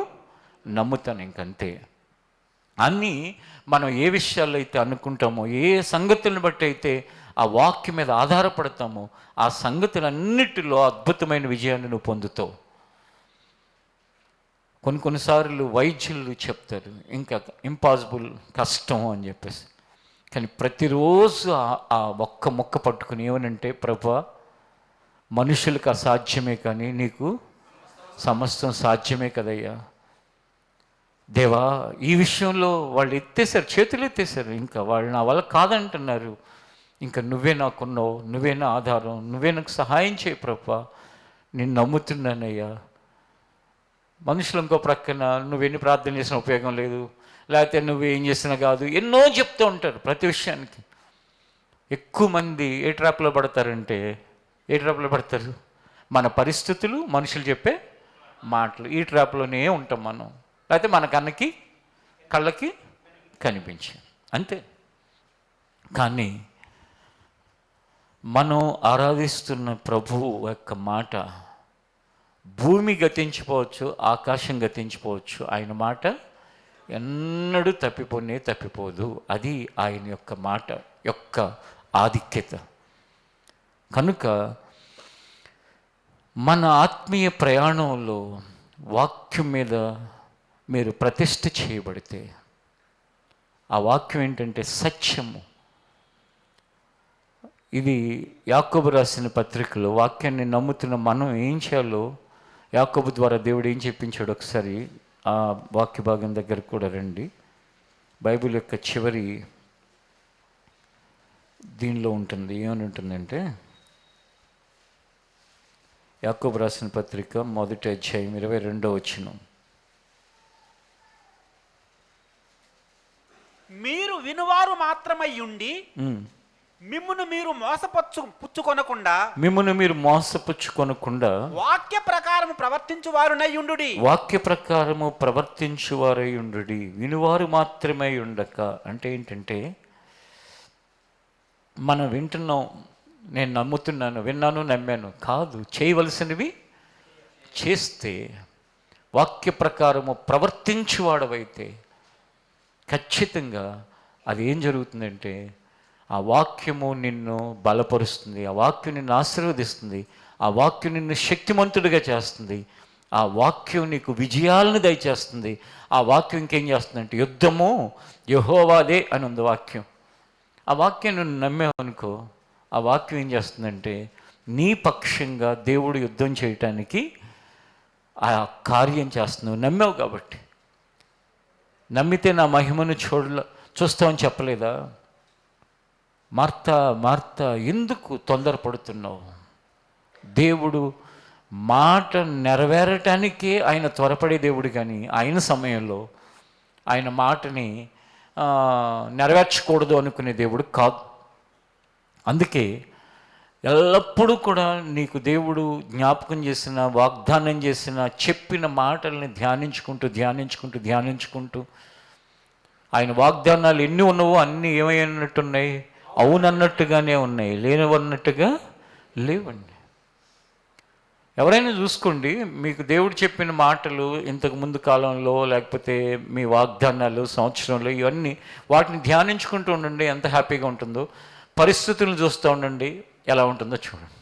నమ్ముతాను, ఇంకంతే అన్నీ. మనం ఏ విషయాల్లో అయితే అనుకుంటామో, ఏ సంగతులను బట్టి అయితే ఆ వాక్యం మీద ఆధారపడతామో, ఆ సంగతులన్నిటిలో అద్భుతమైన విజయాన్ని నువ్వు పొందుతావు. కొన్నిసార్లు వైద్యులు చెప్తారు ఇంకా ఇంపాసిబుల్, కష్టం అని చెప్పేసి. కానీ ప్రతిరోజు ఆ ఒక్క మొక్క పట్టుకుని ఏమనంటే, ప్రభువా మనుషులకు అసాధ్యమే కానీ నీకు సమస్తం సాధ్యమే కదయ్యా. దేవా ఈ విషయంలో వాళ్ళు ఎత్తేసారు, చేతులు ఎత్తేసారు, ఇంకా వాళ్ళు నా వల్ల కాదంటున్నారు, ఇంకా నువ్వే నాకున్నావు, నువ్వే నా ఆధారం, నువ్వే నాకు సహాయం చేయి ప్రభువా, నేను నమ్ముతున్నానయ్యా. మనుషులు ఇంకో ప్రక్కన నువ్వెన్ని ప్రార్థన చేసిన ఉపయోగం లేదు, లేకపోతే నువ్వేం చేసినా కాదు, ఎన్నో చెప్తూ ఉంటారు ప్రతి విషయానికి. ఎక్కువ మంది ఏ ట్రాప్లో పడతారంటే, ఏ ట్రాప్లో పడతారు? మన పరిస్థితులు, మనుషులు చెప్పే మాటలు, ఈ ట్రాప్లోనే ఉంటాం మనం. లేకపోతే మన కళ్ళకి కనిపించి అంతే. కానీ మనం ఆరాధిస్తున్న ప్రభువు యొక్క మాట, భూమి గతించిపోవచ్చు, ఆకాశం గతించిపోవచ్చు, ఆయన మాట ఎన్నడూ తప్పిపోదు. అది ఆయన యొక్క మాట యొక్క ఆధిక్యత. కనుక మన ఆత్మీయ ప్రయాణంలో వాక్యం మీద మీరు ప్రతిష్ఠ చేయబడితే, ఆ వాక్యం ఏంటంటే సత్యము. ఇది యాకోబు రాసిన పత్రికలో వాక్యాన్ని నమ్ముతున్న మనం ఏం చేయాలో యాకోబు ద్వారా దేవుడు ఏం చెప్పించాడు ఒకసారి ఆ వాక్య భాగం దగ్గర కూడా రండి. బైబిల్ యొక్క చివరి దీనిలో ఉంటుంది. ఏమని ఉంటుందంటే, యాకోబు రాసిన పత్రిక 1వ అధ్యాయం 22వ వచనం. మీరు వినువారు మాత్రమై ఉండి మిమ్మును మీరు మోసపుచ్చుకొనకుండా వాక్య ప్రకారము ప్రవర్తించువారై ఉండుడి. వినువారు మాత్రమై ఉండక అంటే ఏంటంటే, మనం వింటున్నాం, నేను నమ్ముతున్నాను, విన్నాను, నమ్మాను కాదు, చేయవలసినవి చేస్తే, వాక్య ప్రకారము ప్రవర్తించువాడవైతే ఖచ్చితంగా అది ఏం జరుగుతుందంటే, ఆ వాక్యము నిన్ను బలపరుస్తుంది, ఆ వాక్యం నిన్ను ఆశీర్వదిస్తుంది, ఆ వాక్యం నిన్ను శక్తిమంతుడిగా చేస్తుంది, ఆ వాక్యం నీకు విజయాలను దయచేస్తుంది. ఆ వాక్యం ఇంకేం చేస్తుందంటే, యుద్ధము యెహోవాదే అని ఉంది వాక్యం. ఆ వాక్యాన్ని నువ్వు నమ్మేవనుకో, ఆ వాక్యం ఏం చేస్తుందంటే నీ పక్షంగా దేవుడు యుద్ధం చేయటానికి ఆ కార్యం చేస్తున్నావు. నమ్మావు కాబట్టి. నమ్మితే నా మహిమను చూస్తామని చెప్పలేదా? మార్తా మార్తా ఎందుకు తొందరపడుతున్నావు? దేవుడు మాట నెరవేరటానికే ఆయన త్వరపడే దేవుడు, కానీ ఆయన సమయంలో ఆయన మాటని నెరవేర్చకూడదు అనుకునే దేవుడు కాదు. అందుకే ఎల్లప్పుడూ కూడా నీకు దేవుడు జ్ఞాపకం చేసిన, వాగ్దానం చేసిన, చెప్పిన మాటల్ని ధ్యానించుకుంటూ ఆయన వాగ్దానాలు ఎన్ని ఉన్నావో అన్నీ ఏమైనట్టున్నాయి? అవునన్నట్టుగానే ఉన్నాయి, లేనివన్నట్టుగా లేవండి. ఎవరైనా చూసుకోండి, మీకు దేవుడు చెప్పిన మాటలు ఇంతకు ముందు కాలంలో, లేకపోతే మీ వాగ్దానాలు సంవత్సరంలో, ఇవన్నీ వాటిని ధ్యానించుకుంటూ ఉండండి, ఎంత హ్యాపీగా ఉంటుందో. పరిస్థితులను చూస్తూ ఉండండి, ఎలా ఉంటుందో చూడండి.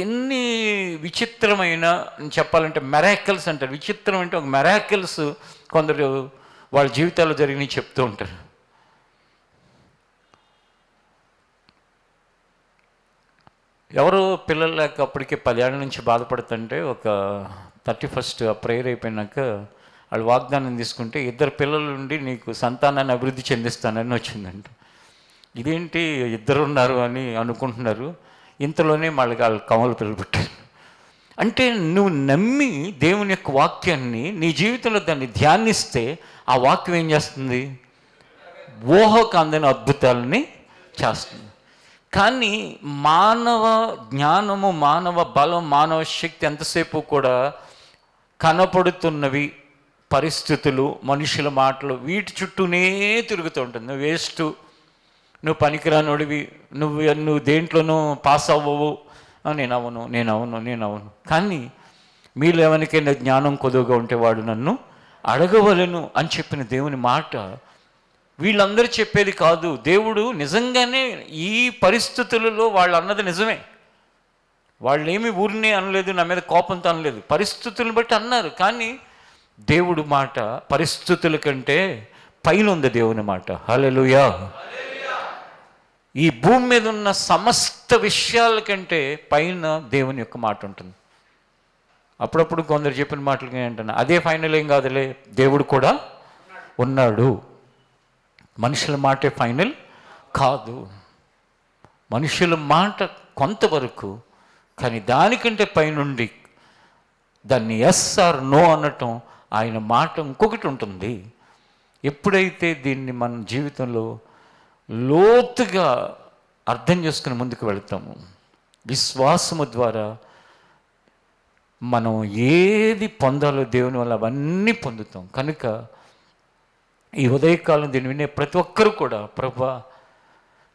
ఎన్ని విచిత్రమైన, చెప్పాలంటే మెరాకిల్స్ అంటారు. విచిత్రం అంటే ఒక మెరాకిల్స్ కొందరు వాళ్ళ జీవితాల్లో జరిగినవి చెప్తూ ఉంటారు. ఎవరో పిల్లలు లేక అప్పటికే 10 ఏళ్ళ నుంచి బాధపడుతుంటే, ఒక 31st ప్రేయర్ అయిపోయినాక వాళ్ళు వాగ్దానం తీసుకుంటే 2 పిల్లల నుండి నీకు సంతానాన్ని అభివృద్ధి చెందిస్తానని వచ్చిందంట. ఇదేంటి 2 ఉన్నారు అని అనుకుంటున్నారు, ఇంతలోనే వాళ్ళు కమలు పిల్లలు పెట్టారు. అంటే నువ్వు నమ్మి దేవుని యొక్క వాక్యాన్ని నీ జీవితంలో దాన్ని ధ్యానిస్తే ఆ వాక్యం ఏం చేస్తుంది? ఊహకు అందని అద్భుతాలని చేస్తుంది. కానీ మానవ జ్ఞానము, మానవ బలం, మానవ శక్తి ఎంతసేపు కూడా కనపడుతున్నవి పరిస్థితులు, మనుషుల మాటలు, వీటి చుట్టూనే తిరుగుతూ ఉంటుంది. నువ్వు వేస్ట్, నువ్వు పనికిరానోడివి, నువ్వు దేంట్లోనూ పాస్ అవ్వవు, నేను అవును. కానీ మీలో ఎవరికైనా జ్ఞానం కొద్దుగా ఉంటే వాడు నన్ను అడగవలెను అని చెప్పిన దేవుని మాట వీళ్ళందరూ చెప్పేది కాదు. దేవుడు నిజంగానే ఈ పరిస్థితులలో వాళ్ళు అన్నది నిజమే. వాళ్ళేమి ఊరినే అనలేదు, నా మీద కోపంతో అనలేదు, పరిస్థితులను బట్టి అన్నారు. కానీ దేవుడు మాట పరిస్థితుల కంటే పైన ఉంది దేవుని మాట. హల్లెలూయా. ఈ భూమి మీద ఉన్న సమస్త విషయాల కంటే పైన దేవుని యొక్క మాట ఉంటుంది. అప్పుడప్పుడు కొందరు చెప్పిన మాటలు ఏంటన్నా, అదే ఫైనల్ ఏం కాదులే, దేవుడు కూడా ఉన్నాడు. మనుషుల మాటే ఫైనల్ కాదు. మనుషుల మాట కొంతవరకు, కానీ దానికంటే పైనుండి దాన్ని ఎస్ ఆర్ నో అనటం, ఆయన మాట ఇంకొకటి ఉంటుంది. ఎప్పుడైతే దీన్ని మన జీవితంలో లోతుగా అర్థం చేసుకుని ముందుకు వెళతాము, విశ్వాసము ద్వారా మనం ఏది పొందాలో దేవుని వల్ల అవన్నీ పొందుతాం. కనుక ఈ ఉదయకాలం దీన్ని వినే ప్రతి ఒక్కరు కూడా, ప్రభువా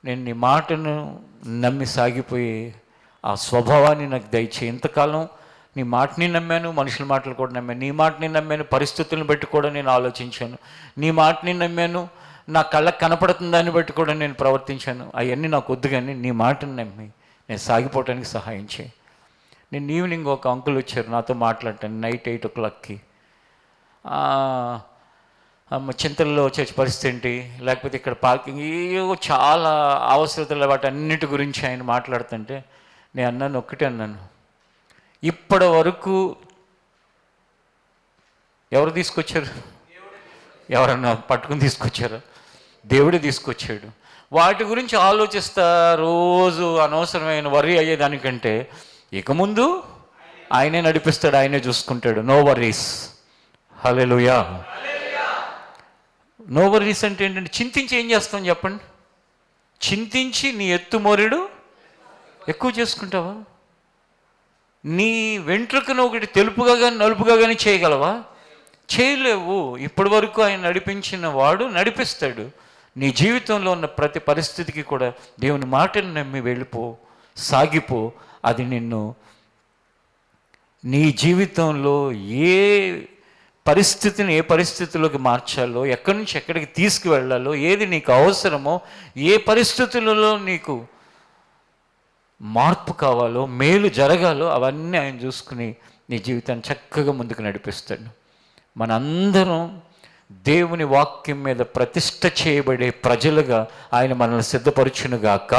నేను నీ మాటను నమ్మి సాగిపోయి ఆ స్వభావాన్ని నాకు దయచేయి. ఇంతకాలం నీ మాటని నమ్మాను, మనుషుల మాటలు కూడా నమ్మాను, నీ మాటని నమ్మాను, పరిస్థితులను బట్టి కూడా నేను ఆలోచించాను, నీ మాటని నమ్మాను, నా కళ్ళకు కనపడుతుందాన్ని బట్టి కూడా నేను ప్రవర్తించాను. అవన్నీ నాకు వద్దు, కానీ నీ మాటను నమ్మి నేను సాగిపోవటానికి సహాయం చేయి. నేను ఈవినింగ్ ఒక అంకుల్ వచ్చారు నాతో మాట్లాడటాను, నైట్ 8 o'clockకి. చింతల్లో చర్చ్ పరిస్థితి ఏంటి, లేకపోతే ఇక్కడ పార్కింగ్, ఏవో చాలా అవసరతలు, వాటి అన్నిటి గురించి ఆయన మాట్లాడుతుంటే నేను అన్నాను, ఒక్కటే అన్నాను, ఇప్పటి వరకు ఎవరు తీసుకొచ్చారు? ఎవరన్నా పట్టుకుని తీసుకొచ్చారా? దేవుడే తీసుకొచ్చాడు. వాటి గురించి ఆలోచిస్తా రోజు అనవసరమైన వరి అయ్యేదానికంటే ఇక ముందు ఆయనే నడిపిస్తాడు, ఆయనే చూసుకుంటాడు. No worries. Hallelujah. No worries అంటే ఏంటంటే, చింతించి ఏం చేస్తాం చెప్పండి? చింతించి నీ ఎత్తుమోరెడు ఎక్కువ చేసుకుంటావా? నీ వెంట్రుకను ఒకటి తెలుపుగా కానీ నలుపుగా కానీ చేయగలవా? చేయలేవు. ఇప్పటి వరకు ఆయన నడిపించిన వాడు నడిపిస్తాడు. నీ జీవితంలో ఉన్న ప్రతి పరిస్థితికి కూడా దేవుని మాటను నమ్మి వెళ్ళిపో, సాగిపో. అది నిన్ను నీ జీవితంలో ఏ పరిస్థితిని ఏ పరిస్థితుల్లోకి మార్చాలో, ఎక్కడి నుంచి ఎక్కడికి తీసుకువెళ్ళాలో, ఏది నీకు అవసరమో, ఏ పరిస్థితులలో నీకు మార్పు కావాలో, మేలు జరగాలో, అవన్నీ ఆయన చూసుకుని నీ జీవితాన్ని చక్కగా ముందుకు నడిపిస్తాడు. మనందరం దేవుని వాక్యం మీద ప్రతిష్ఠ చేయబడే ప్రజలుగా ఆయన మనల్ని సిద్ధపరచునుగాక.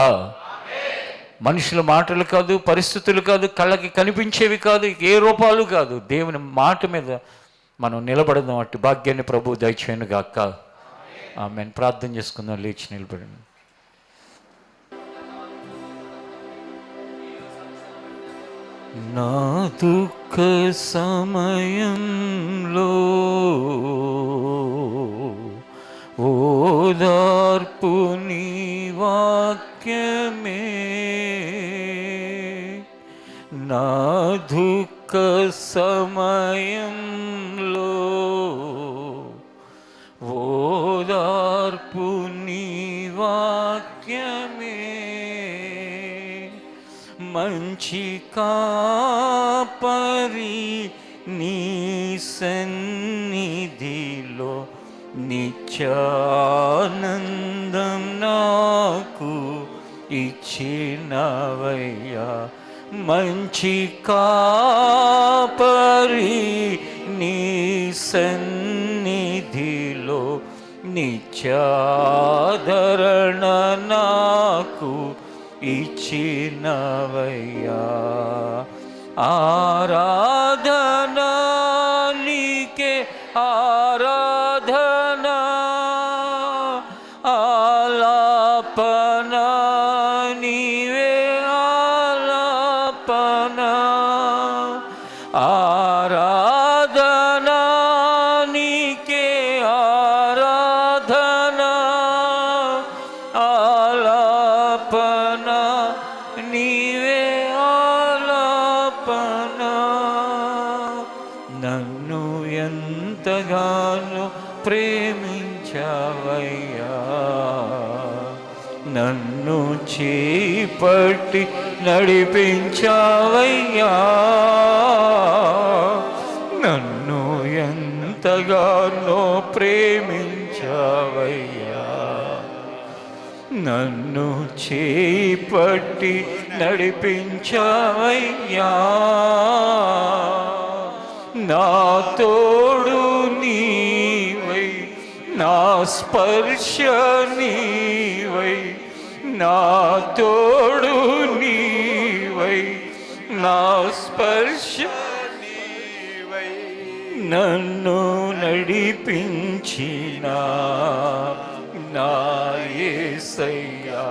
మనుషుల మాటలు కాదు, పరిస్థితులు కాదు, కళ్ళకి కనిపించేవి కాదు, ఏ రూపాలు కాదు, దేవుని మాట మీద మనం నిలబడదాం. అట్టి భాగ్యాన్ని ప్రభు దయచేయునుగాక. ఆమేన్. ప్రార్థన చేసుకుందాం. లేచి నిలబడండి. నా దుఃఖ సమయంలో ఓదార్పు నీ వాక్యమే, నా దుఃఖ సమయంలో ఓదార్పు నీ వాక్యమే, మంచి కాపరి నీ సన్నిధిలో నిత్యానందం నాకు ఇచ్చినవయ్యా, మంచి కాపరి నీ సన్నిధిలో నిత్యాదరణ నాకు ఇచ్చినవయ్యా, ఆరాధనా నీకే ఆరాధనా, ఆలాపనా నీవే ఆలాపనా, ఆరాధనా నీకే ఆరాధనా, ఆలాపనా నీవే ఆలాపనా. నన్ను ఎంతగానో ప్రేమించావయ్యా, నన్ను చేపట్టి నడిపించావయ్యా, నన్ను ఎంతగానో ప్రేమించావయ్యా, నన్ను చేపట్టి నడిపించావయ్యా, నా తోడు నీవై, నా స్పర్శ నీవై, నా తోడు నీవై, నా స్పర్శ నీవై, నన్ను నడిపించిన నా యేసయ్యా,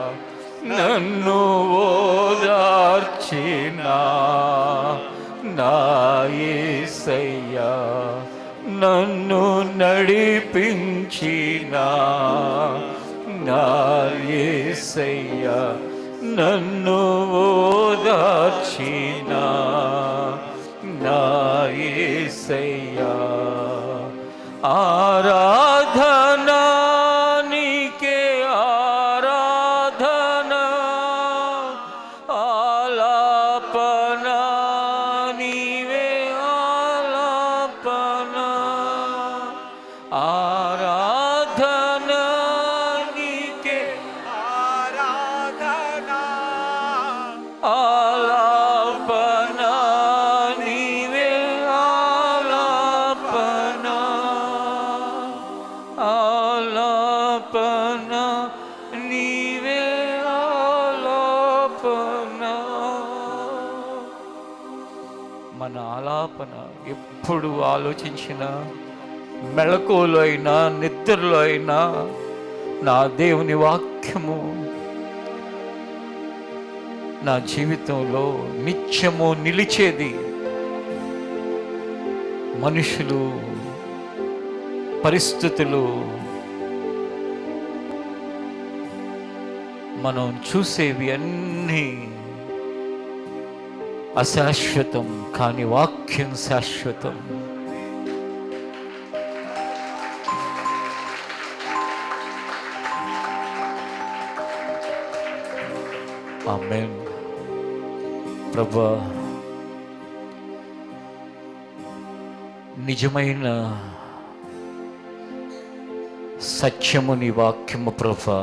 నన్ను ఓదార్చిన నా యేసయ్యా, నన్ను నడిపించిన నా యేసయ్యా, నన్ను ఓదార్చిన నా యేసయ్యా, ఆరాధనా నీకే ఆరాధనా, ఆలాపనా నీవే ఆలాపనా, ఆరాధనా నీకే ఆరాధనా, ఆలాపనా నీవే ఆలాపనా, ఆలాపనా నీవే ఆలాపనా. మన ఆలాపన ఎప్పుడు ఆలోచించినా, మెళకువలో అయినా నిద్రలో అయినా, నా దేవుని వాక్యము నా జీవితంలో నిత్యము నిలిచేది. మనుషులు, పరిస్థితులు, మనం చూసేవి అన్నీ అశాశ్వతం, కానీ వాక్యం శాశ్వతం. ఆమేన్. ప్రభా, నిజమైన సత్యము నీ వాక్యము ప్రభా,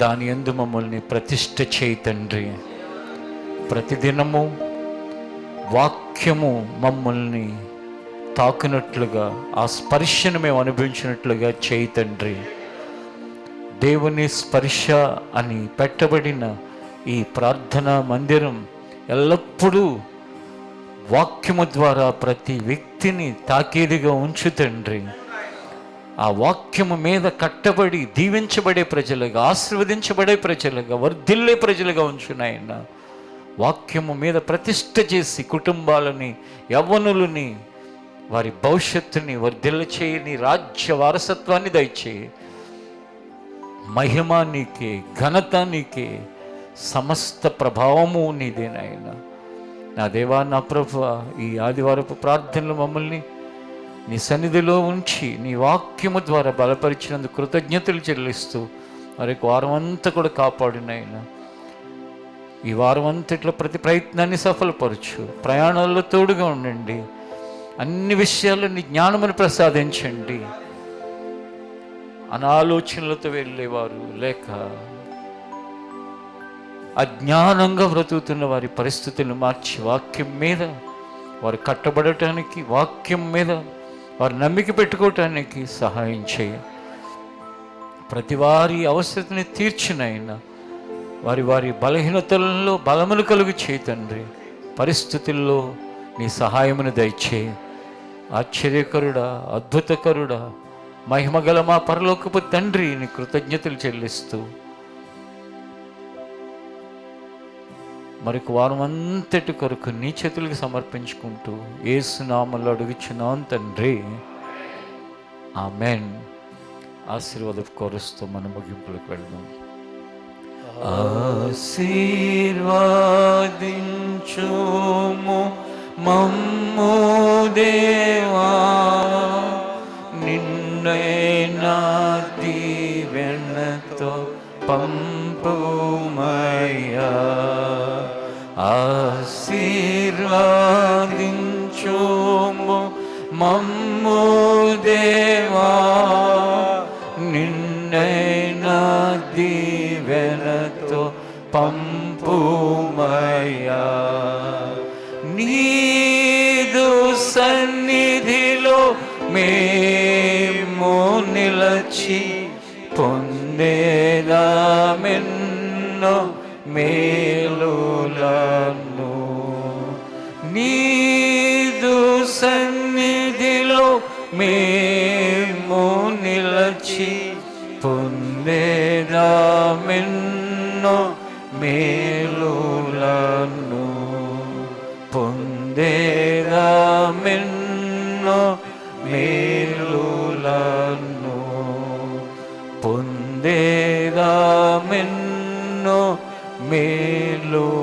దాని యందు మమ్మల్ని ప్రతిష్ఠ చేయి తండ్రి. ప్రతిదినము వాక్యము మమ్మల్ని తాకినట్లుగా, ఆ స్పర్శను మేము అనుభవించినట్లుగా చేయి తండ్రి. దేవుని స్పర్శ అని పెట్టబడిన ఈ ప్రార్థనా మందిరం ఎల్లప్పుడూ వాక్యము ద్వారా ప్రతి వ్యక్తిని తాకీదుగా ఉంచు తండ్రి. ఆ వాక్యము మీద కట్టబడి దీవించబడే ప్రజలుగా, ఆశీర్వదించబడే ప్రజలుగా, వర్ధిల్లే ప్రజలుగా ఉంచు నాయన. వాక్యము మీద ప్రతిష్ఠ చేసి కుటుంబాలని, యవ్వనులని, వారి భవిష్యత్తుని వర్ధిల్ల చేయని రాజ్య వారసత్వాన్ని దయచేయి. మహిమ నీకే, ఘనత నీకే, సమస్త ప్రభావము నీదే నాయన. నా దేవా, నా ప్రభువా, ఈ ఆదివారపు ప్రార్థనలు మమ్మల్ని నీ సన్నిధిలో ఉంచి నీ వాక్యము ద్వారా బలపరిచినందుకు కృతజ్ఞతలు చెల్లిస్తూ మరొక వారం అంతా కూడా కాపాడినైనా. ఈ వారం అంతట్లో ప్రతి ప్రయత్నాన్ని సఫలపరచు. ప్రయాణాల్లో తోడుగా ఉండండి. అన్ని విషయాల్లో నీ జ్ఞానమును ప్రసాదించండి. అనాలోచనలతో వెళ్ళేవారు లేక అజ్ఞానంగా బ్రతుకుతున్న వారి పరిస్థితులను మార్చి వాక్యం మీద వారు కట్టబడటానికి, వాక్యం మీద వారు నమ్మిక పెట్టుకోవటానికి సహాయం చేయ. ప్రతి వారి అవసరతని తీర్చినైనా వారి వారి బలహీనతలలో బలమును కలుగు చేయి తండ్రి. పరిస్థితుల్లో నీ సహాయమును దయచేయి. ఆశ్చర్యకరుడా, అద్భుతకరుడా, మహిమగల మా పరలోకపు తండ్రి, నీ కృతజ్ఞతలు చెల్లిస్తూ మరొక వారం అంతటి కొరకు నీ చేతులకు సమర్పించుకుంటూ యేసు నామములో అడుగుచున్నాను తండ్రి, ఆమెన్. ఆశీర్వాదం కోరుస్తూ మన ముగింపులకు వెళ్దాం. ఆశీర్వాదించుము మమ్ము దేవా, నిన్నైనా దీవెనతో పంపుమయ్యా. ఆశీర్వాదించుము మమ్ము దేవా, నిన్నైనా దీవెనతో పంపుమయ్యా. నీదు సన్నిధిలో మేము నిలచి పొందేదామెన్నో మేలులను. నీదు సన్నిధిలో మేము నిలచి పొందేదామెన్నో మేలులను. పొందేదామెన్నో మేలులను. పొందేదామెన్నో మేలులను.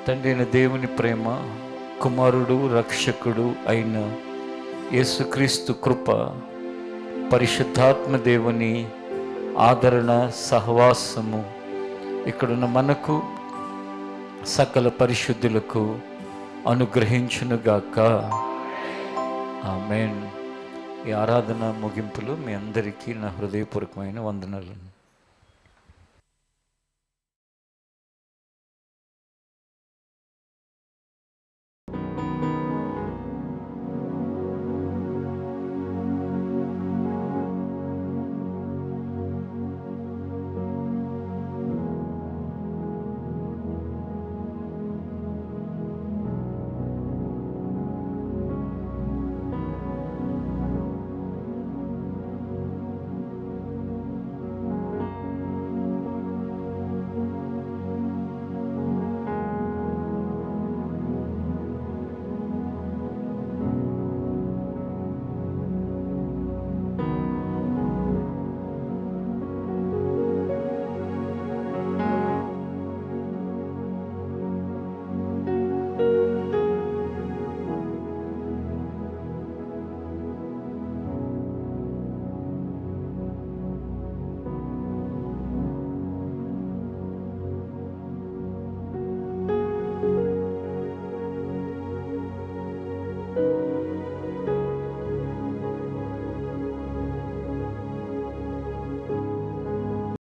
తండ్రి అయిన దేవుని ప్రేమ, కుమారుడు రక్షకుడు అయిన యేసుక్రీస్తు కృప, పరిశుద్ధాత్మ దేవుని ఆదరణ, సహవాసము ఇక్కడున్న మనకు సకల పరిశుద్ధులకు అనుగ్రహించునుగాక. ఆమేన్. ఈ ఆరాధన ముగింపులో మీ అందరికీ నా హృదయపూర్వకమైన వందనాలు.